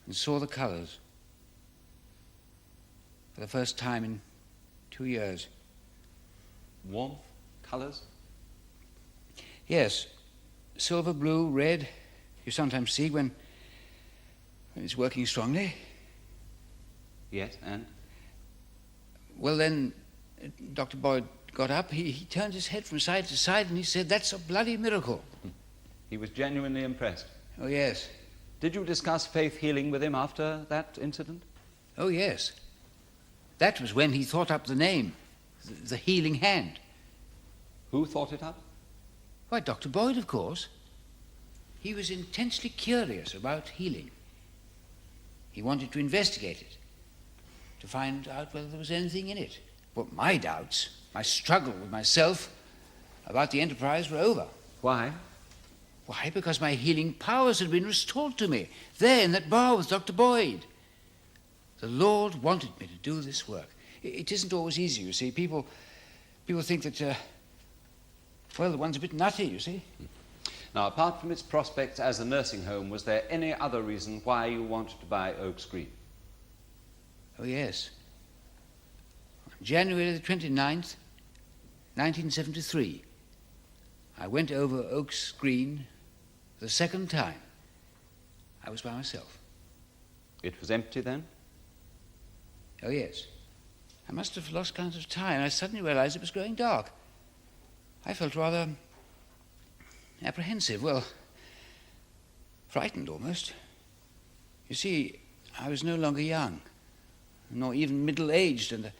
and saw the colors for the first time in 2 years. Warmth? Colors? Yes, silver, blue, red, you sometimes see when it's working strongly. Yes, and? Well, then, Dr. Boyde got up, he turned his head from side to side, and he said, "That's a bloody miracle." He was genuinely impressed. Oh, yes. Did you discuss faith healing with him after that incident? Oh, yes. That was when he thought up the name, the Healing Hand. Who thought it up? Why, Dr. Boyde, of course. He was intensely curious about healing. He wanted to investigate it, to find out whether there was anything in it. But my doubts, my struggle with myself about the enterprise were over. Why? Why? Because my healing powers had been restored to me, there in that bar with Dr. Boyde. The Lord wanted me to do this work. It isn't always easy, you see. People think that, well, the one's a bit nutty, you see. Now, apart from its prospects as a nursing home, was there any other reason why you wanted to buy Oaks Green? Oh, yes. On January the 29th, 1973, I went over Oaks Green for the second time. I was by myself. It was empty then? Oh, yes. I must have lost count of time. I suddenly realized it was growing dark. I felt rather apprehensive, well, frightened almost. You see, I was no longer young, nor even middle-aged, and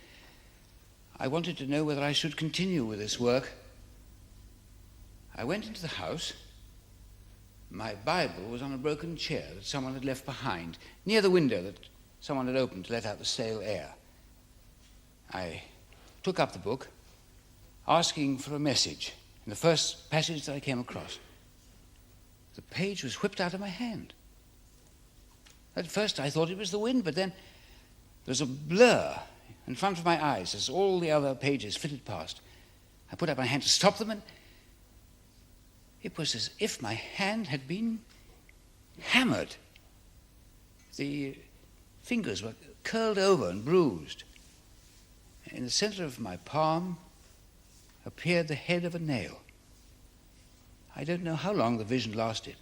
I wanted to know whether I should continue with this work. I went into the house. My Bible was on a broken chair that someone had left behind, near the window that someone had opened to let out the stale air. I took up the book, asking for a message, in the first passage that I came across. The page was whipped out of my hand. At first I thought it was the wind, but then there was a blur in front of my eyes as all the other pages flitted past. I put up my hand to stop them, and it was as if my hand had been hammered. The fingers were curled over and bruised. In the center of my palm appeared the head of a nail. I don't know how long the vision lasted,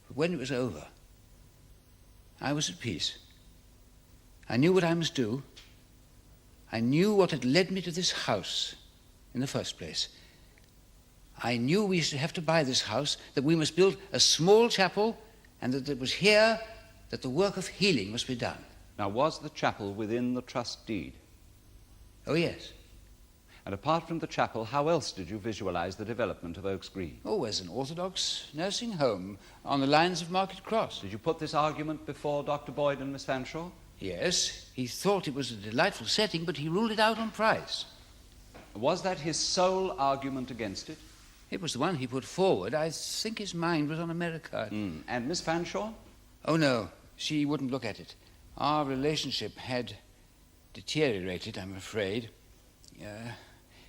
but when it was over, I was at peace. I knew what I must do. I knew what had led me to this house in the first place. I knew we should have to buy this house, that we must build a small chapel, and that it was here that the work of healing must be done. Now, was the chapel within the trust deed? Oh, yes. And apart from the chapel, how else did you visualize the development of Oaks Green? Oh, as an orthodox nursing home on the lines of Market Cross. Did you put this argument before Dr. Boyde and Miss Fanshawe? Yes, he thought it was a delightful setting, but he ruled it out on price. Was that his sole argument against it? It was the one he put forward. I think his mind was on America. And Miss Fanshawe? Oh, no, she wouldn't look at it. Our relationship had deteriorated, I'm afraid.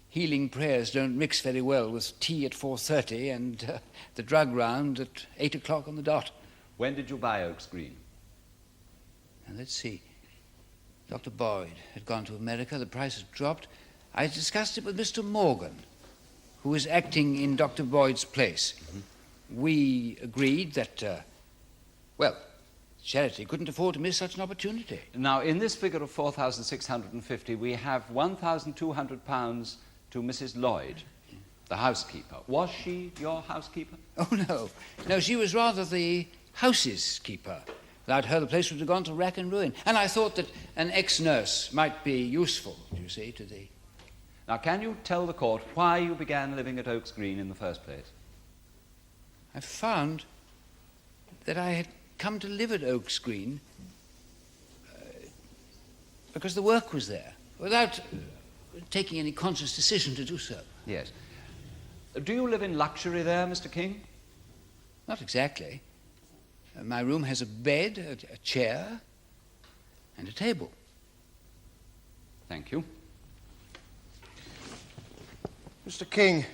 Healing prayers don't mix very well with tea at 4:30 and the drug round at 8 o'clock on the dot. When did you buy Oaks Green? Now, let's see. Dr. Boyde had gone to America. The price had dropped. I discussed it with Mr. Morgan, who is acting in Dr. Boyde's place. We agreed that, charity couldn't afford to miss such an opportunity. Now, in this figure of 4,650, we have £1,200 to Mrs. Lloyd, the housekeeper. Was she your housekeeper? Oh, no. No, she was rather the house's keeper. Without her, the place would have gone to rack and ruin. And I thought that an ex-nurse might be useful, you see, to the... Now, can you tell the court why you began living at Oaks Green in the first place? I found that I had come to live at Oaks Green because the work was there, without taking any conscious decision to do so. Yes. Do you live in luxury there, Mr. King? Not exactly. My room has a bed, a chair, and a table. Thank you. Mr. King,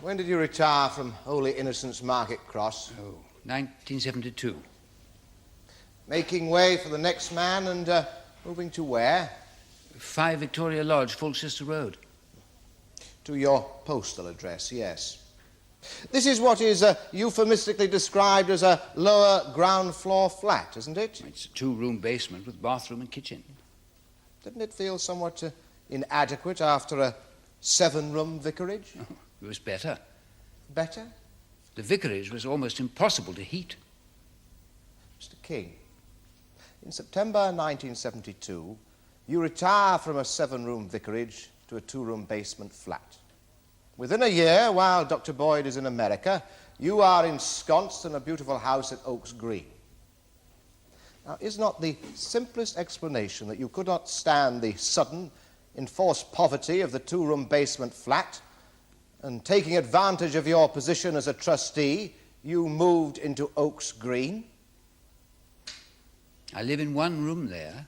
when did you retire from Holy Innocents Market Cross? Oh, 1972. Making way for the next man and moving to where? 5 Victoria Lodge, Fulchester Road. To your postal address, yes. This is what is euphemistically described as a lower ground floor flat, isn't it? It's a 2-room basement with bathroom and kitchen. Didn't it feel somewhat inadequate after a 7-room vicarage? Oh, it was better. Better? The vicarage was almost impossible to heat. Mr. King, in September 1972, you retire from a 7-room vicarage to a 2-room basement flat. Within a year, while Dr. Boyde is in America, you are ensconced in a beautiful house at Oaks Green. Now, is not the simplest explanation that you could not stand the sudden, enforced poverty of the 2-room basement flat, and taking advantage of your position as a trustee, you moved into Oaks Green? I live in 1 room there.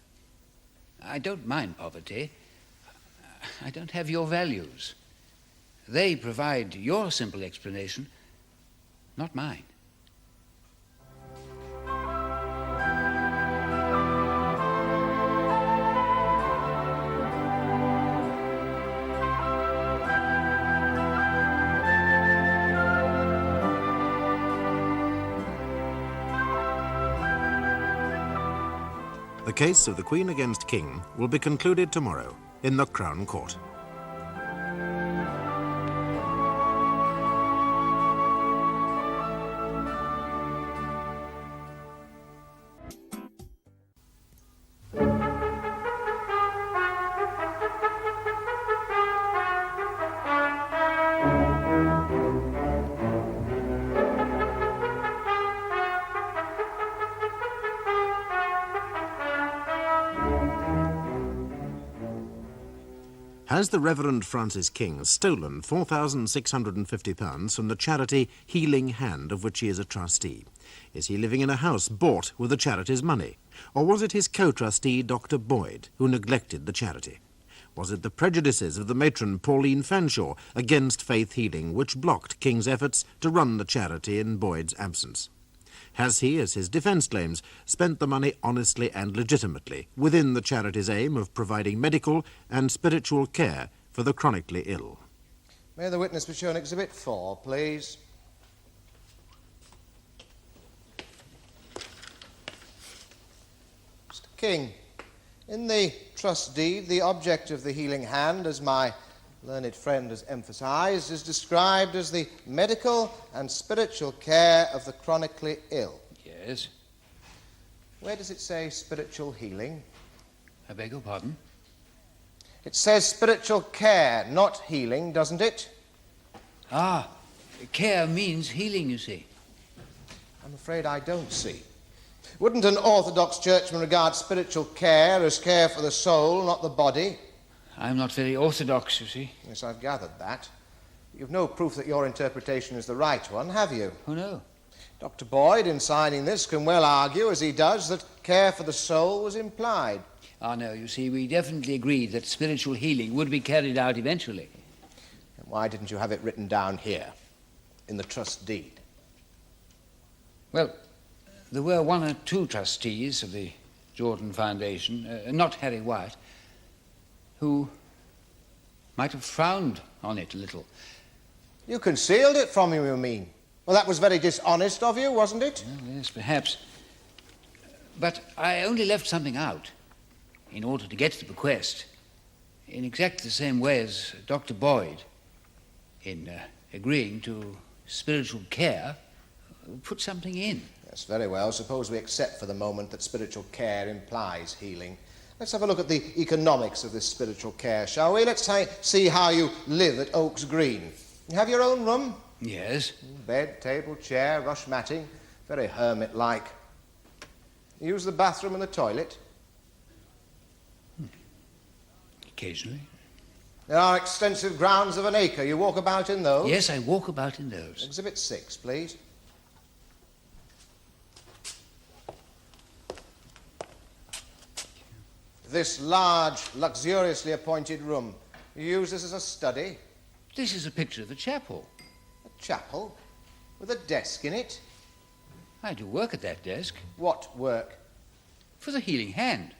I don't mind poverty. I don't have your values. They provide your simple explanation, not mine. The case of the Queen against King will be concluded tomorrow in the Crown Court. Has the Reverend Francis King stolen £4,650 from the charity Healing Hand, of which he is a trustee? Is he living in a house bought with the charity's money? Or was it his co-trustee, Dr. Boyde, who neglected the charity? Was it the prejudices of the matron Pauline Fanshawe against faith healing which blocked King's efforts to run the charity in Boyde's absence? Has he, as his defence claims, spent the money honestly and legitimately within the charity's aim of providing medical and spiritual care for the chronically ill? May the witness be shown Exhibit 4, please. Mr. King, in the trust deed, the object of the Healing Hand, as my learned friend has emphasised, is described as the medical and spiritual care of the chronically ill. Yes. Where does it say spiritual healing? I beg your pardon? It says spiritual care, not healing, doesn't it? Ah, care means healing, you see. I'm afraid I don't see. Wouldn't an orthodox churchman regard spiritual care as care for the soul, not the body? I'm not very orthodox, you see. Yes, I've gathered that. You've no proof that your interpretation is the right one, have you? Oh, no. Dr. Boyde, in signing this, can well argue, as he does, that care for the soul was implied. Ah, no, you see, we definitely agreed that spiritual healing would be carried out eventually. And why didn't you have it written down here, in the trust deed? Well, there were 1 or 2 trustees of the Jordan Foundation, not Harry White, who might have frowned on it a little. You concealed it from him, you mean? Well, that was very dishonest of you, wasn't it? Well, yes, perhaps. But I only left something out in order to get the bequest, in exactly the same way as Dr. Boyde, in agreeing to spiritual care, put something in. Yes, very well. Suppose we accept for the moment that spiritual care implies healing. Let's have a look at the economics of this spiritual care, shall we? Let's see how you live at Oaks Green. You have your own room? Yes. Bed, table, chair, rush matting. Very hermit-like. You use the bathroom and the toilet? Occasionally. There are extensive grounds of an acre. You walk about in those? Yes, I walk about in those. Exhibit 6, please. This large, luxuriously appointed room, you use this as a study? This is a picture of the chapel. A chapel? With a desk in it? I do work at that desk. What work? For the Healing Hand.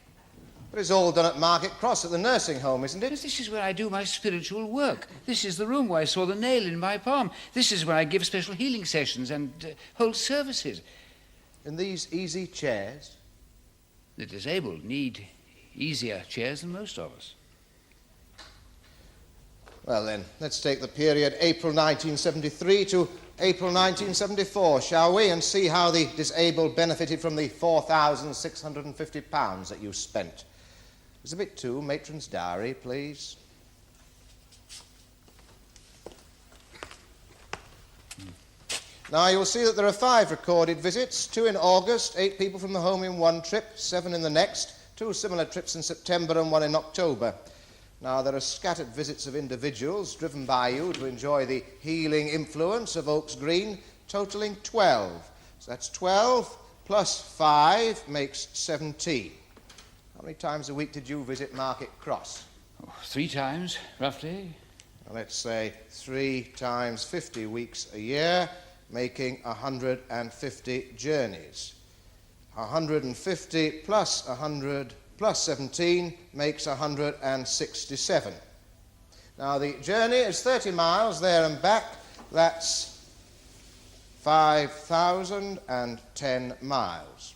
But it's all done at Market Cross at the nursing home, isn't it? But this is where I do my spiritual work. This is the room where I saw the nail in my palm. This is where I give special healing sessions and hold services. In these easy chairs? The disabled need easier chairs than most of us. Well then, let's take the period April 1973 to April 1974, shall we, and see how the disabled benefited from the £4,650 that you spent. Exhibit 2, Matron's Diary, please. Now, you'll see that there are 5 recorded visits, 2 in August, 8 people from the home in one trip, 7 in the next, 2 similar trips in September and 1 in October. Now, there are scattered visits of individuals driven by you to enjoy the healing influence of Oaks Green, totalling 12. So that's 12 plus 5 makes 17. How many times a week did you visit Market Cross? 3 times, roughly. Well, let's say 3 times 50 weeks a year, making 150 journeys. 150 plus 100 plus 17 makes 167. Now, the journey is 30 miles there and back. That's 5,010 miles.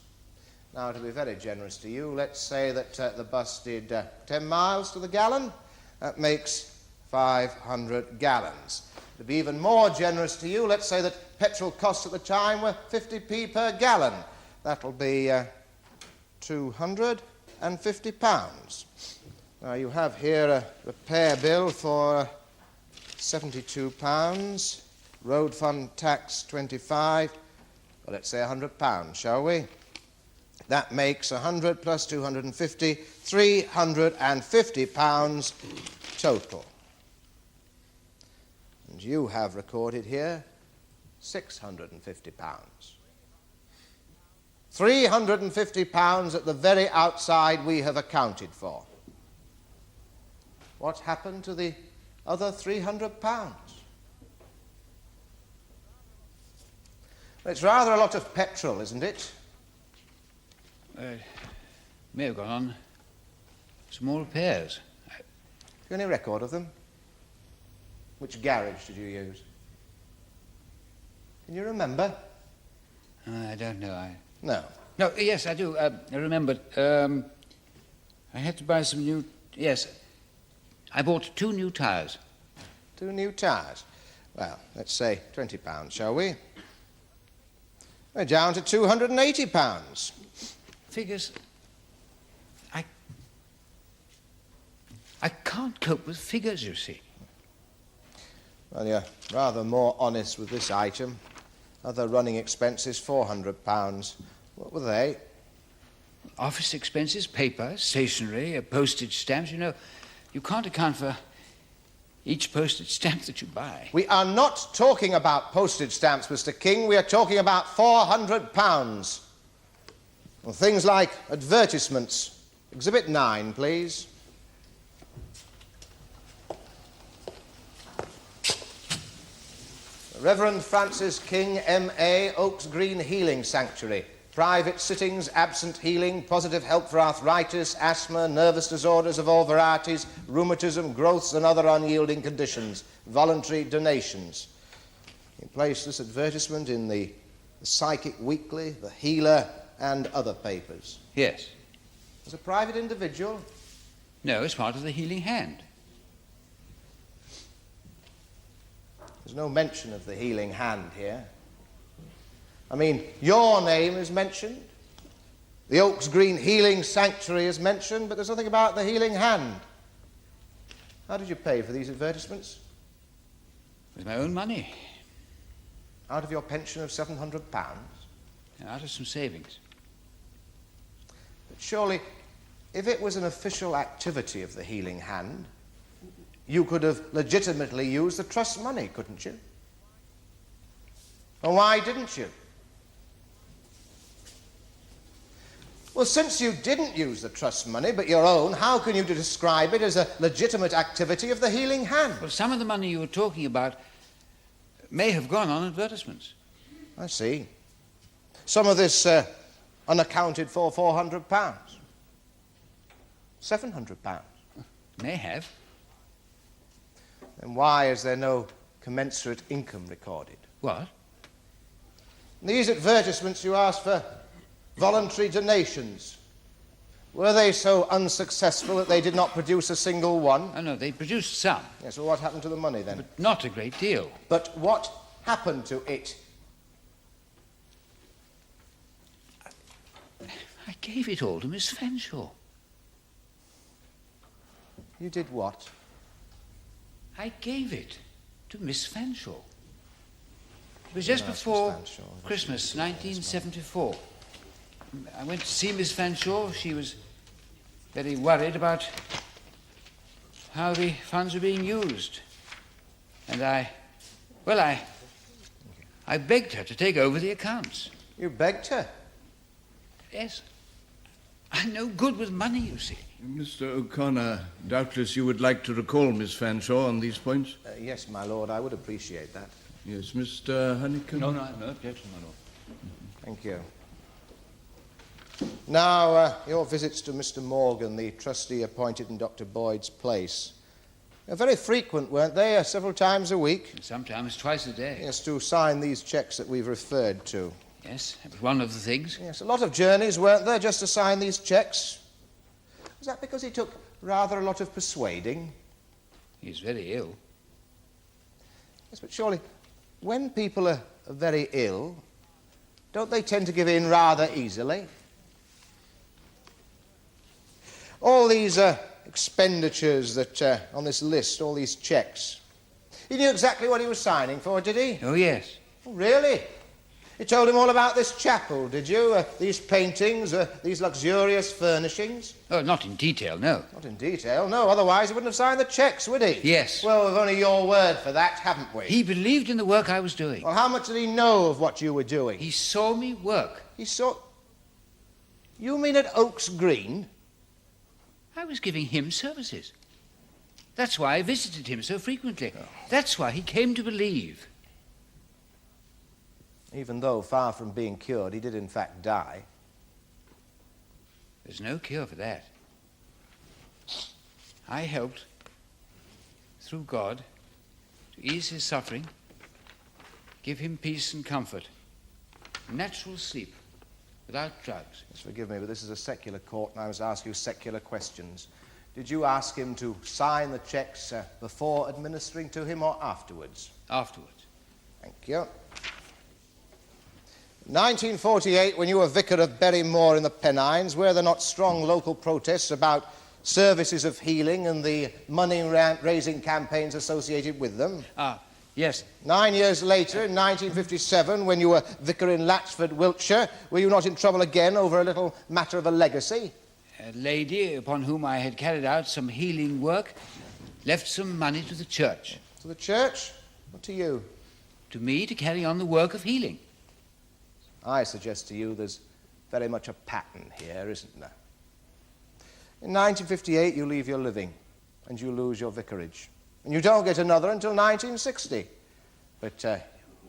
Now, to be very generous to you, let's say that the bus did 10 miles to the gallon. That makes 500 gallons. To be even more generous to you, let's say that petrol costs at the time were 50p per gallon. That'll be £250. Now, you have here a repair bill for £72, road fund tax 25, well, let's say £100, shall we? That makes 100 plus 250, £350 total. And you have recorded here £650. £350 at the very outside we have accounted for. What happened to the other £300? It's rather a lot of petrol, isn't it? May have gone on some more repairs. Have you any record of them? Which garage did you use? Can you remember? I don't know. No. No, yes, I do. I remembered. I had to buy some new... Yes, I bought 2 new tyres. 2 new tyres. Well, let's say £20, shall we? We're down to £280. Figures... I can't cope with figures, you see. Well, you're rather more honest with this item. Other running expenses, £400. What were they? Office expenses, paper, stationery, postage stamps. You know, you can't account for each postage stamp that you buy. We are not talking about postage stamps, Mr. King. We are talking about £400. Well, things like advertisements. Exhibit 9, please. Reverend Francis King, M.A., Oaks Green Healing Sanctuary. private sittings, absent healing, positive help for arthritis, asthma, nervous disorders of all varieties, rheumatism, growths and other unyielding conditions, voluntary donations. He placed this advertisement in the Psychic Weekly, the Healer and other papers. Yes. As a private individual? No, it's part of the Healing Hand. There's no mention of the Healing Hand here. I mean, your name is mentioned. The Oaks Green Healing Sanctuary is mentioned, but there's nothing about the Healing Hand. How did you pay for these advertisements? With my own money. Out of your pension of £700? Out of some savings. But surely, if it was an official activity of the Healing Hand, you could have legitimately used the trust money, couldn't you? And why didn't you? Well, since you didn't use the trust money, but your own, how can you describe it as a legitimate activity of the Healing Hand? Well, some of the money you were talking about may have gone on advertisements. I see. Some of this unaccounted for £400. £700. May have. Then why is there no commensurate income recorded? What? These advertisements you asked for voluntary donations. Were they so unsuccessful that they did not produce a single one? Oh, no, they produced some. Yes, well, what happened to the money then? But not a great deal. But what happened to it? I gave it all to Miss Fanshawe. You did what? I gave it to Miss Fanshawe. It was just before Christmas, 1974. I went to see Miss Fanshawe. She was very worried about how the funds were being used. And I begged her to take over the accounts. You begged her? Yes. I'm no good with money, you see. Mr. O'Connor, doubtless you would like to recall Miss Fanshawe on these points? Yes, my lord, I would appreciate that. Yes, Mr. Honeycomb? No objection, my lord. Thank you. Now, your visits to Mr. Morgan, the trustee appointed in Dr. Boyde's place. They're very frequent, weren't they? Several times a week? Sometimes twice a day. Yes, to sign these cheques that we've referred to. Yes, that was one of the things. Yes, a lot of journeys, weren't there, just to sign these cheques? Was that because he took rather a lot of persuading? He's very ill. Yes, but surely, when people are very ill, don't they tend to give in rather easily? All these expenditures that on this list, all these cheques. He knew exactly what he was signing for, did he? Oh, yes. Oh, really? You told him all about this chapel, did you? These paintings, these luxurious furnishings? Oh, not in detail, no. Not in detail, no. Otherwise he wouldn't have signed the cheques, would he? Yes. Well, we've only your word for that, haven't we? He believed in the work I was doing. Well, how much did he know of what you were doing? He saw me work. He saw... You mean at Oaks Green? I was giving him services. That's why I visited him so frequently. Oh. That's why he came to believe. Even though, far from being cured, he did in fact die. There's no cure for that. I helped, through God, to ease his suffering, give him peace and comfort, natural sleep, without drugs. Just forgive me, but this is a secular court, and I must ask you secular questions. Did you ask him to sign the cheques before administering to him or afterwards? Afterwards. Thank you. 1948, when you were vicar of Berrymore in the Pennines, were there not strong local protests about services of healing and the money-raising campaigns associated with them? Yes. 9 years later, in 1957, when you were vicar in Latchford, Wiltshire, were you not in trouble again over a little matter of a legacy? A lady upon whom I had carried out some healing work left some money to the church. To the church? Or to you? To me, to carry on the work of healing. I suggest to you there's very much a pattern here, isn't there? In 1958, you leave your living, and you lose your vicarage. And you don't get another until 1960. But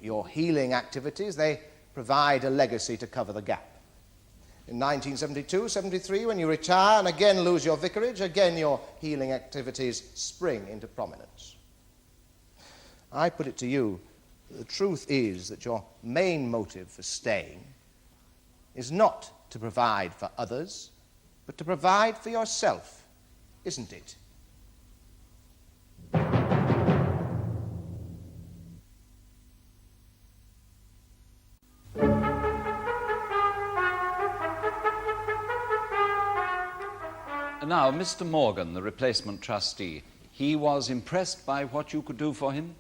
your healing activities, they provide a legacy to cover the gap. In 1972, 73, when you retire and again lose your vicarage, again your healing activities spring into prominence. I put it to you, the truth is that your main motive for staying is not to provide for others, but to provide for yourself, isn't it? Now, Mr. Morgan, the replacement trustee, he was impressed by what you could do for him?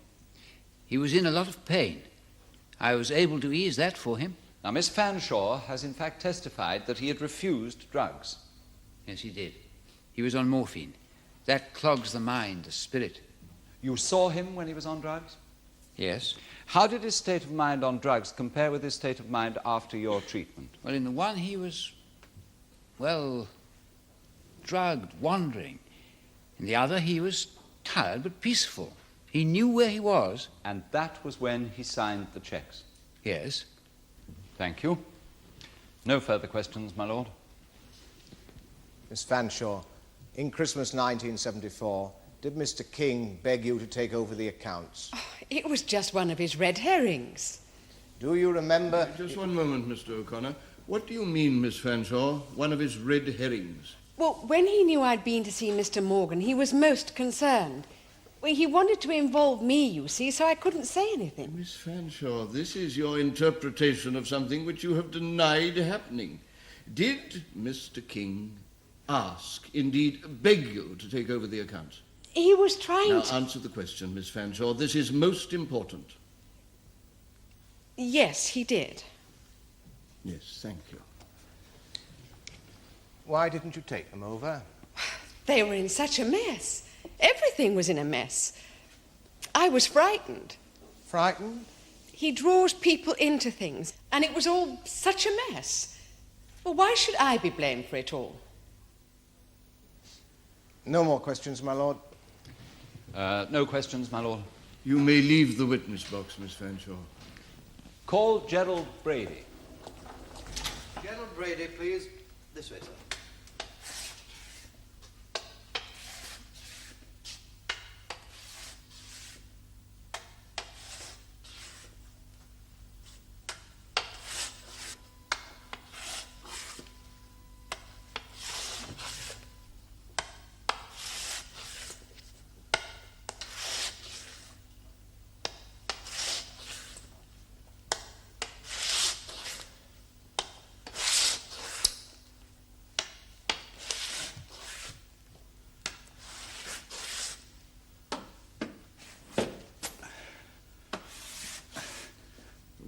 He was in a lot of pain. I was able to ease that for him. Now, Miss Fanshawe has in fact testified that he had refused drugs. Yes, he did. He was on morphine. That clogs the mind, the spirit. You saw him when he was on drugs? Yes. How did his state of mind on drugs compare with his state of mind after your treatment? Well, in the one he was, well, drugged, wandering. In the other he was tired but peaceful. He knew where he was. And that was when he signed the checks? Yes. Thank you. No further questions, my lord. Miss Fanshawe, in Christmas 1974, did Mr. King beg you to take over the accounts? Oh, it was just one of his red herrings. Do you remember... Just one moment, Mr. O'Connor. What do you mean, Miss Fanshawe, one of his red herrings? Well, when he knew I'd been to see Mr. Morgan, he was most concerned. Well, he wanted to involve me, you see, so I couldn't say anything. Miss Fanshawe, this is your interpretation of something which you have denied happening. Did Mr. King ask, indeed beg you to take over the accounts? He was trying Now, to... answer the question, Miss Fanshawe. This is most important. Yes, he did. Yes, thank you. Why didn't you take them over? They were in such a mess. Everything was in a mess. I was frightened. Frightened? He draws people into things, and it was all such a mess. Well, why should I be blamed for it all? No more questions, my lord. No questions, my lord. You may leave the witness box, Miss Fanshawe. Call Gerald Brady. Gerald Brady, please. This way, sir.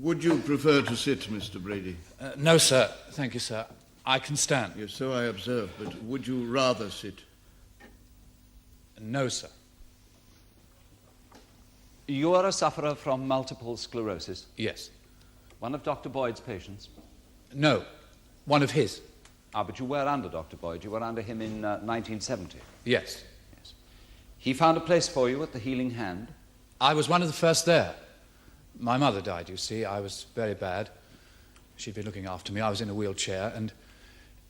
Would you prefer to sit, Mr. Brady? No, sir. Thank you, sir. I can stand. Yes, so I observe, but would you rather sit? No, sir. You are a sufferer from multiple sclerosis. Yes. One of Dr. Boyde's patients. No. One of his. Ah, but you were under Dr. Boyde. You were under him in 1970. Yes. Yes. He found a place for you at the Healing Hand. I was one of the first there. My mother died, you see. I was very bad. She'd been looking after me. I was in a wheelchair, and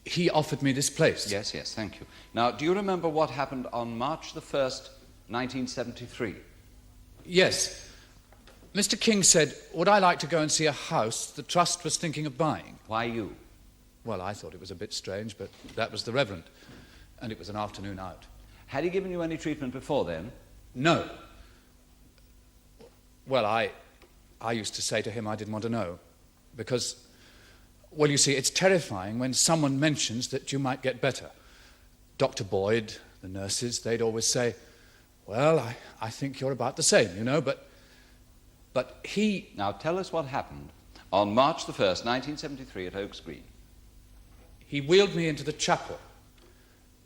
he offered me this place. Yes, thank you. Now, do you remember what happened on March the 1st, 1973? Yes. Mr. King said, would I like to go and see a house the Trust was thinking of buying? Why you? Well, I thought it was a bit strange, but that was the Reverend, and it was an afternoon out. Had he given you any treatment before then? No. Well, I used to say to him I didn't want to know, because, well, you see, it's terrifying when someone mentions that you might get better. Dr. Boyde, the nurses, they'd always say, well, I think you're about the same, you know, but he... Now, tell us what happened on March the 1st, 1973 at Oaks Green. He wheeled me into the chapel.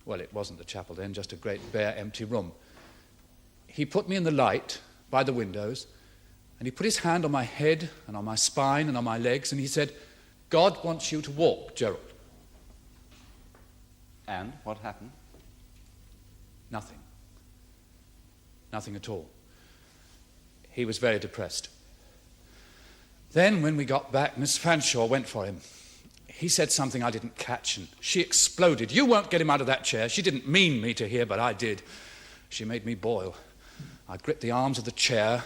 Well, it wasn't the chapel then, just a great bare empty room. He put me in the light by the windows, and he put his hand on my head and on my spine and on my legs, and he said, God wants you to walk, Gerald. And what happened? Nothing. Nothing at all. He was very depressed. Then, when we got back, Miss Fanshawe went for him. He said something I didn't catch, and she exploded. You won't get him out of that chair. She didn't mean me to hear, but I did. She made me boil. I gripped the arms of the chair,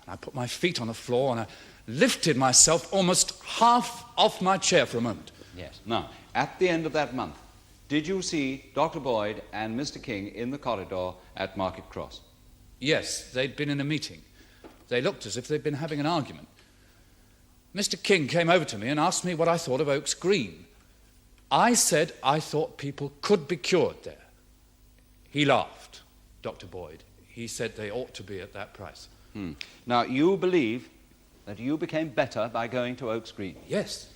and I put my feet on the floor, and I lifted myself almost half off my chair for a moment. Yes. Now, at the end of that month, did you see Dr. Boyde and Mr. King in the corridor at Market Cross? Yes, they'd been in a meeting. They looked as if they'd been having an argument. Mr. King came over to me and asked me what I thought of Oaks Green. I said I thought people could be cured there. He laughed, Dr. Boyde. He said they ought to be at that price. Now, you believe that you became better by going to Oaks Green? Yes.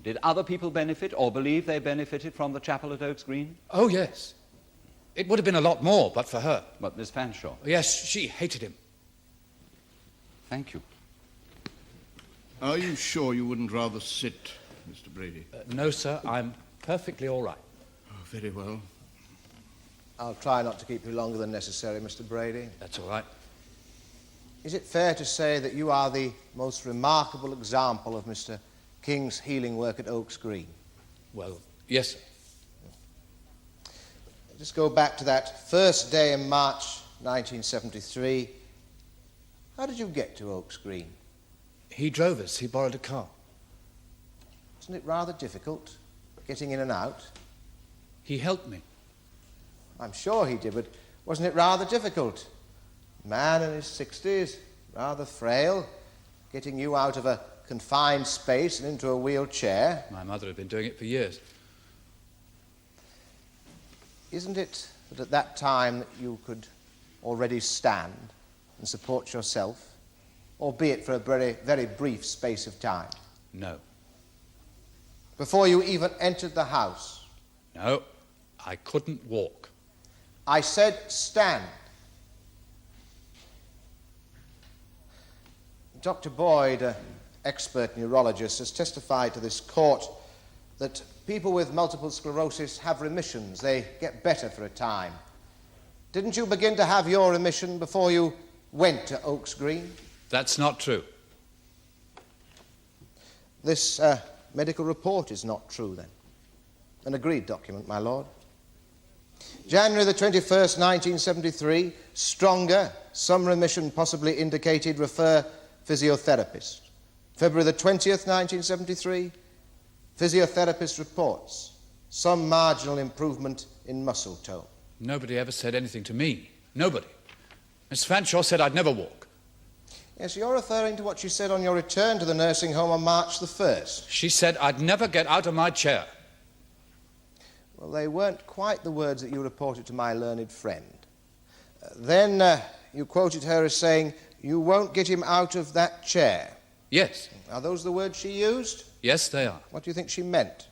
Did other people benefit or believe they benefited from the chapel at Oaks Green? Oh, yes. It would have been a lot more, but for her. But Miss Fanshawe? Yes, she hated him. Thank you. Are you sure you wouldn't rather sit, Mr. Brady? No, sir, I'm perfectly all right. Oh, very well. I'll try not to keep you longer than necessary, Mr. Brady. That's all right. Is it fair to say that you are the most remarkable example of Mr. King's healing work at Oaks Green? Well, yes, sir. Just go back to that first day in March 1973. How did you get to Oaks Green? He drove us. He borrowed a car. Wasn't it rather difficult, getting in and out? He helped me. I'm sure he did, but wasn't it rather difficult? Man in his 60s, rather frail, getting you out of a confined space and into a wheelchair. My mother had been doing it for years. Isn't it that at that time that you could already stand and support yourself, albeit for a very, very brief space of time? No. Before you even entered the house? No, I couldn't walk. I said stand. Dr. Boyde, an expert neurologist, has testified to this court that people with multiple sclerosis have remissions. They get better for a time. Didn't you begin to have your remission before you went to Oaks Green? That's not true. This medical report is not true, then. An agreed document, my lord. January the 21st, 1973, stronger, some remission possibly indicated, refer physiotherapist. February the 20th, 1973, physiotherapist reports some marginal improvement in muscle tone. Nobody ever said anything to me. Nobody. Miss Fanshawe said I'd never walk. Yes, you're referring to what she said on your return to the nursing home on March the 1st. She said I'd never get out of my chair. Well, they weren't quite the words that you reported to my learned friend. Then you quoted her as saying, "You won't get him out of that chair." Yes. Are those the words she used? Yes, they are. What do you think she meant?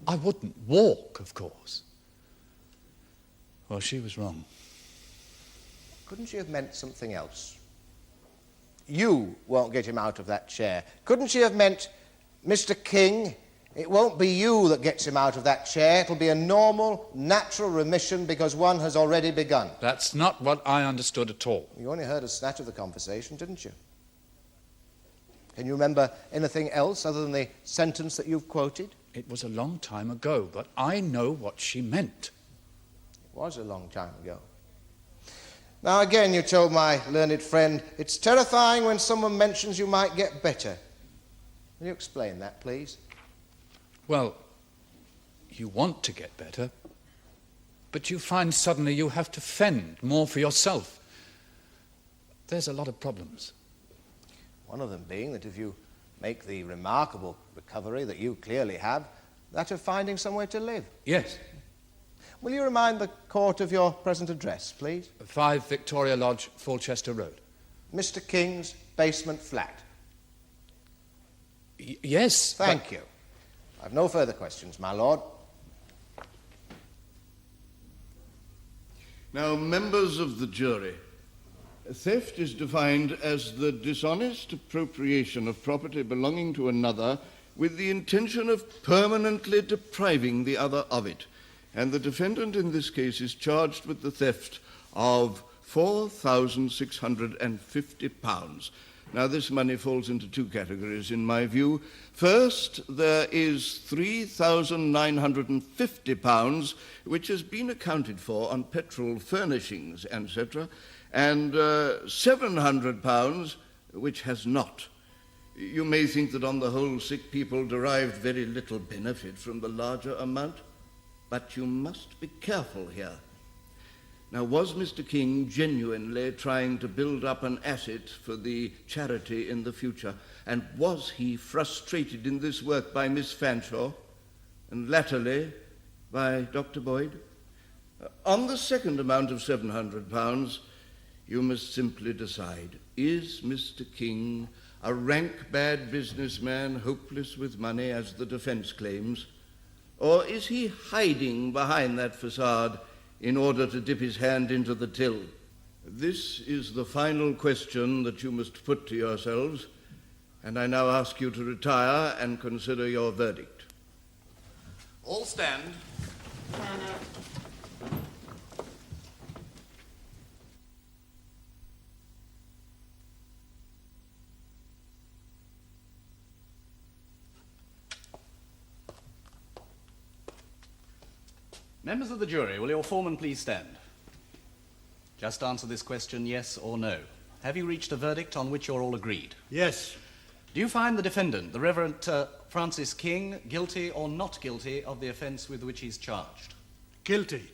I wouldn't walk, of course. Well, she was wrong. Couldn't she have meant something else? You won't get him out of that chair. Couldn't she have meant, Mr. King, it won't be you that gets him out of that chair. It'll be a normal, natural remission because one has already begun. That's not what I understood at all. You only heard a snatch of the conversation, didn't you? Can you remember anything else other than the sentence that you've quoted? It was a long time ago, but I know what she meant. It was a long time ago. Now, again, you told my learned friend, it's terrifying when someone mentions you might get better. Will you explain that, please? Well, you want to get better, but you find suddenly you have to fend more for yourself. There's a lot of problems. One of them being that if you make the remarkable recovery that you clearly have, that of finding somewhere to live. Yes. Will you remind the court of your present address, please? 5 Victoria Lodge, Fulchester Road. Mr. King's basement flat. Yes. Thank you. I've no further questions, my lord. Now, members of the jury, theft is defined as the dishonest appropriation of property belonging to another with the intention of permanently depriving the other of it. And the defendant in this case is charged with the theft of £4,650. Now, this money falls into two categories, in my view. First, there is £3,950, which has been accounted for on petrol furnishings, etc., and £700, which has not. You may think that on the whole sick people derived very little benefit from the larger amount, but you must be careful here. Now, was Mr. King genuinely trying to build up an asset for the charity in the future? And was he frustrated in this work by Miss Fanshawe, and latterly by Dr. Boyde? On the second amount of £700, you must simply decide, is Mr. King a rank bad businessman, hopeless with money, as the defense claims, or is he hiding behind that facade in order to dip his hand into the till? This is the final question that you must put to yourselves, and I now ask you to retire and consider your verdict. All stand. Members of the jury, will your foreman please stand? Just answer this question, yes or no. Have you reached a verdict on which you're all agreed? Yes. Do you find the defendant, the Reverend Francis King, guilty or not guilty of the offence with which he's charged? Guilty.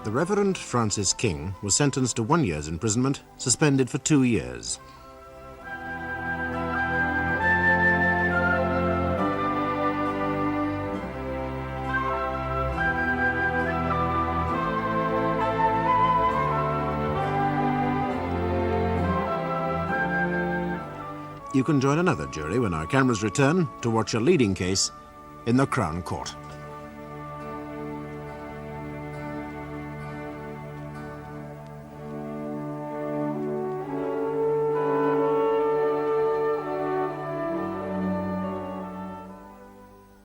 The Reverend Francis King was sentenced to 1 year's imprisonment, suspended for 2 years. You can join another jury when our cameras return to watch a leading case in the Crown Court.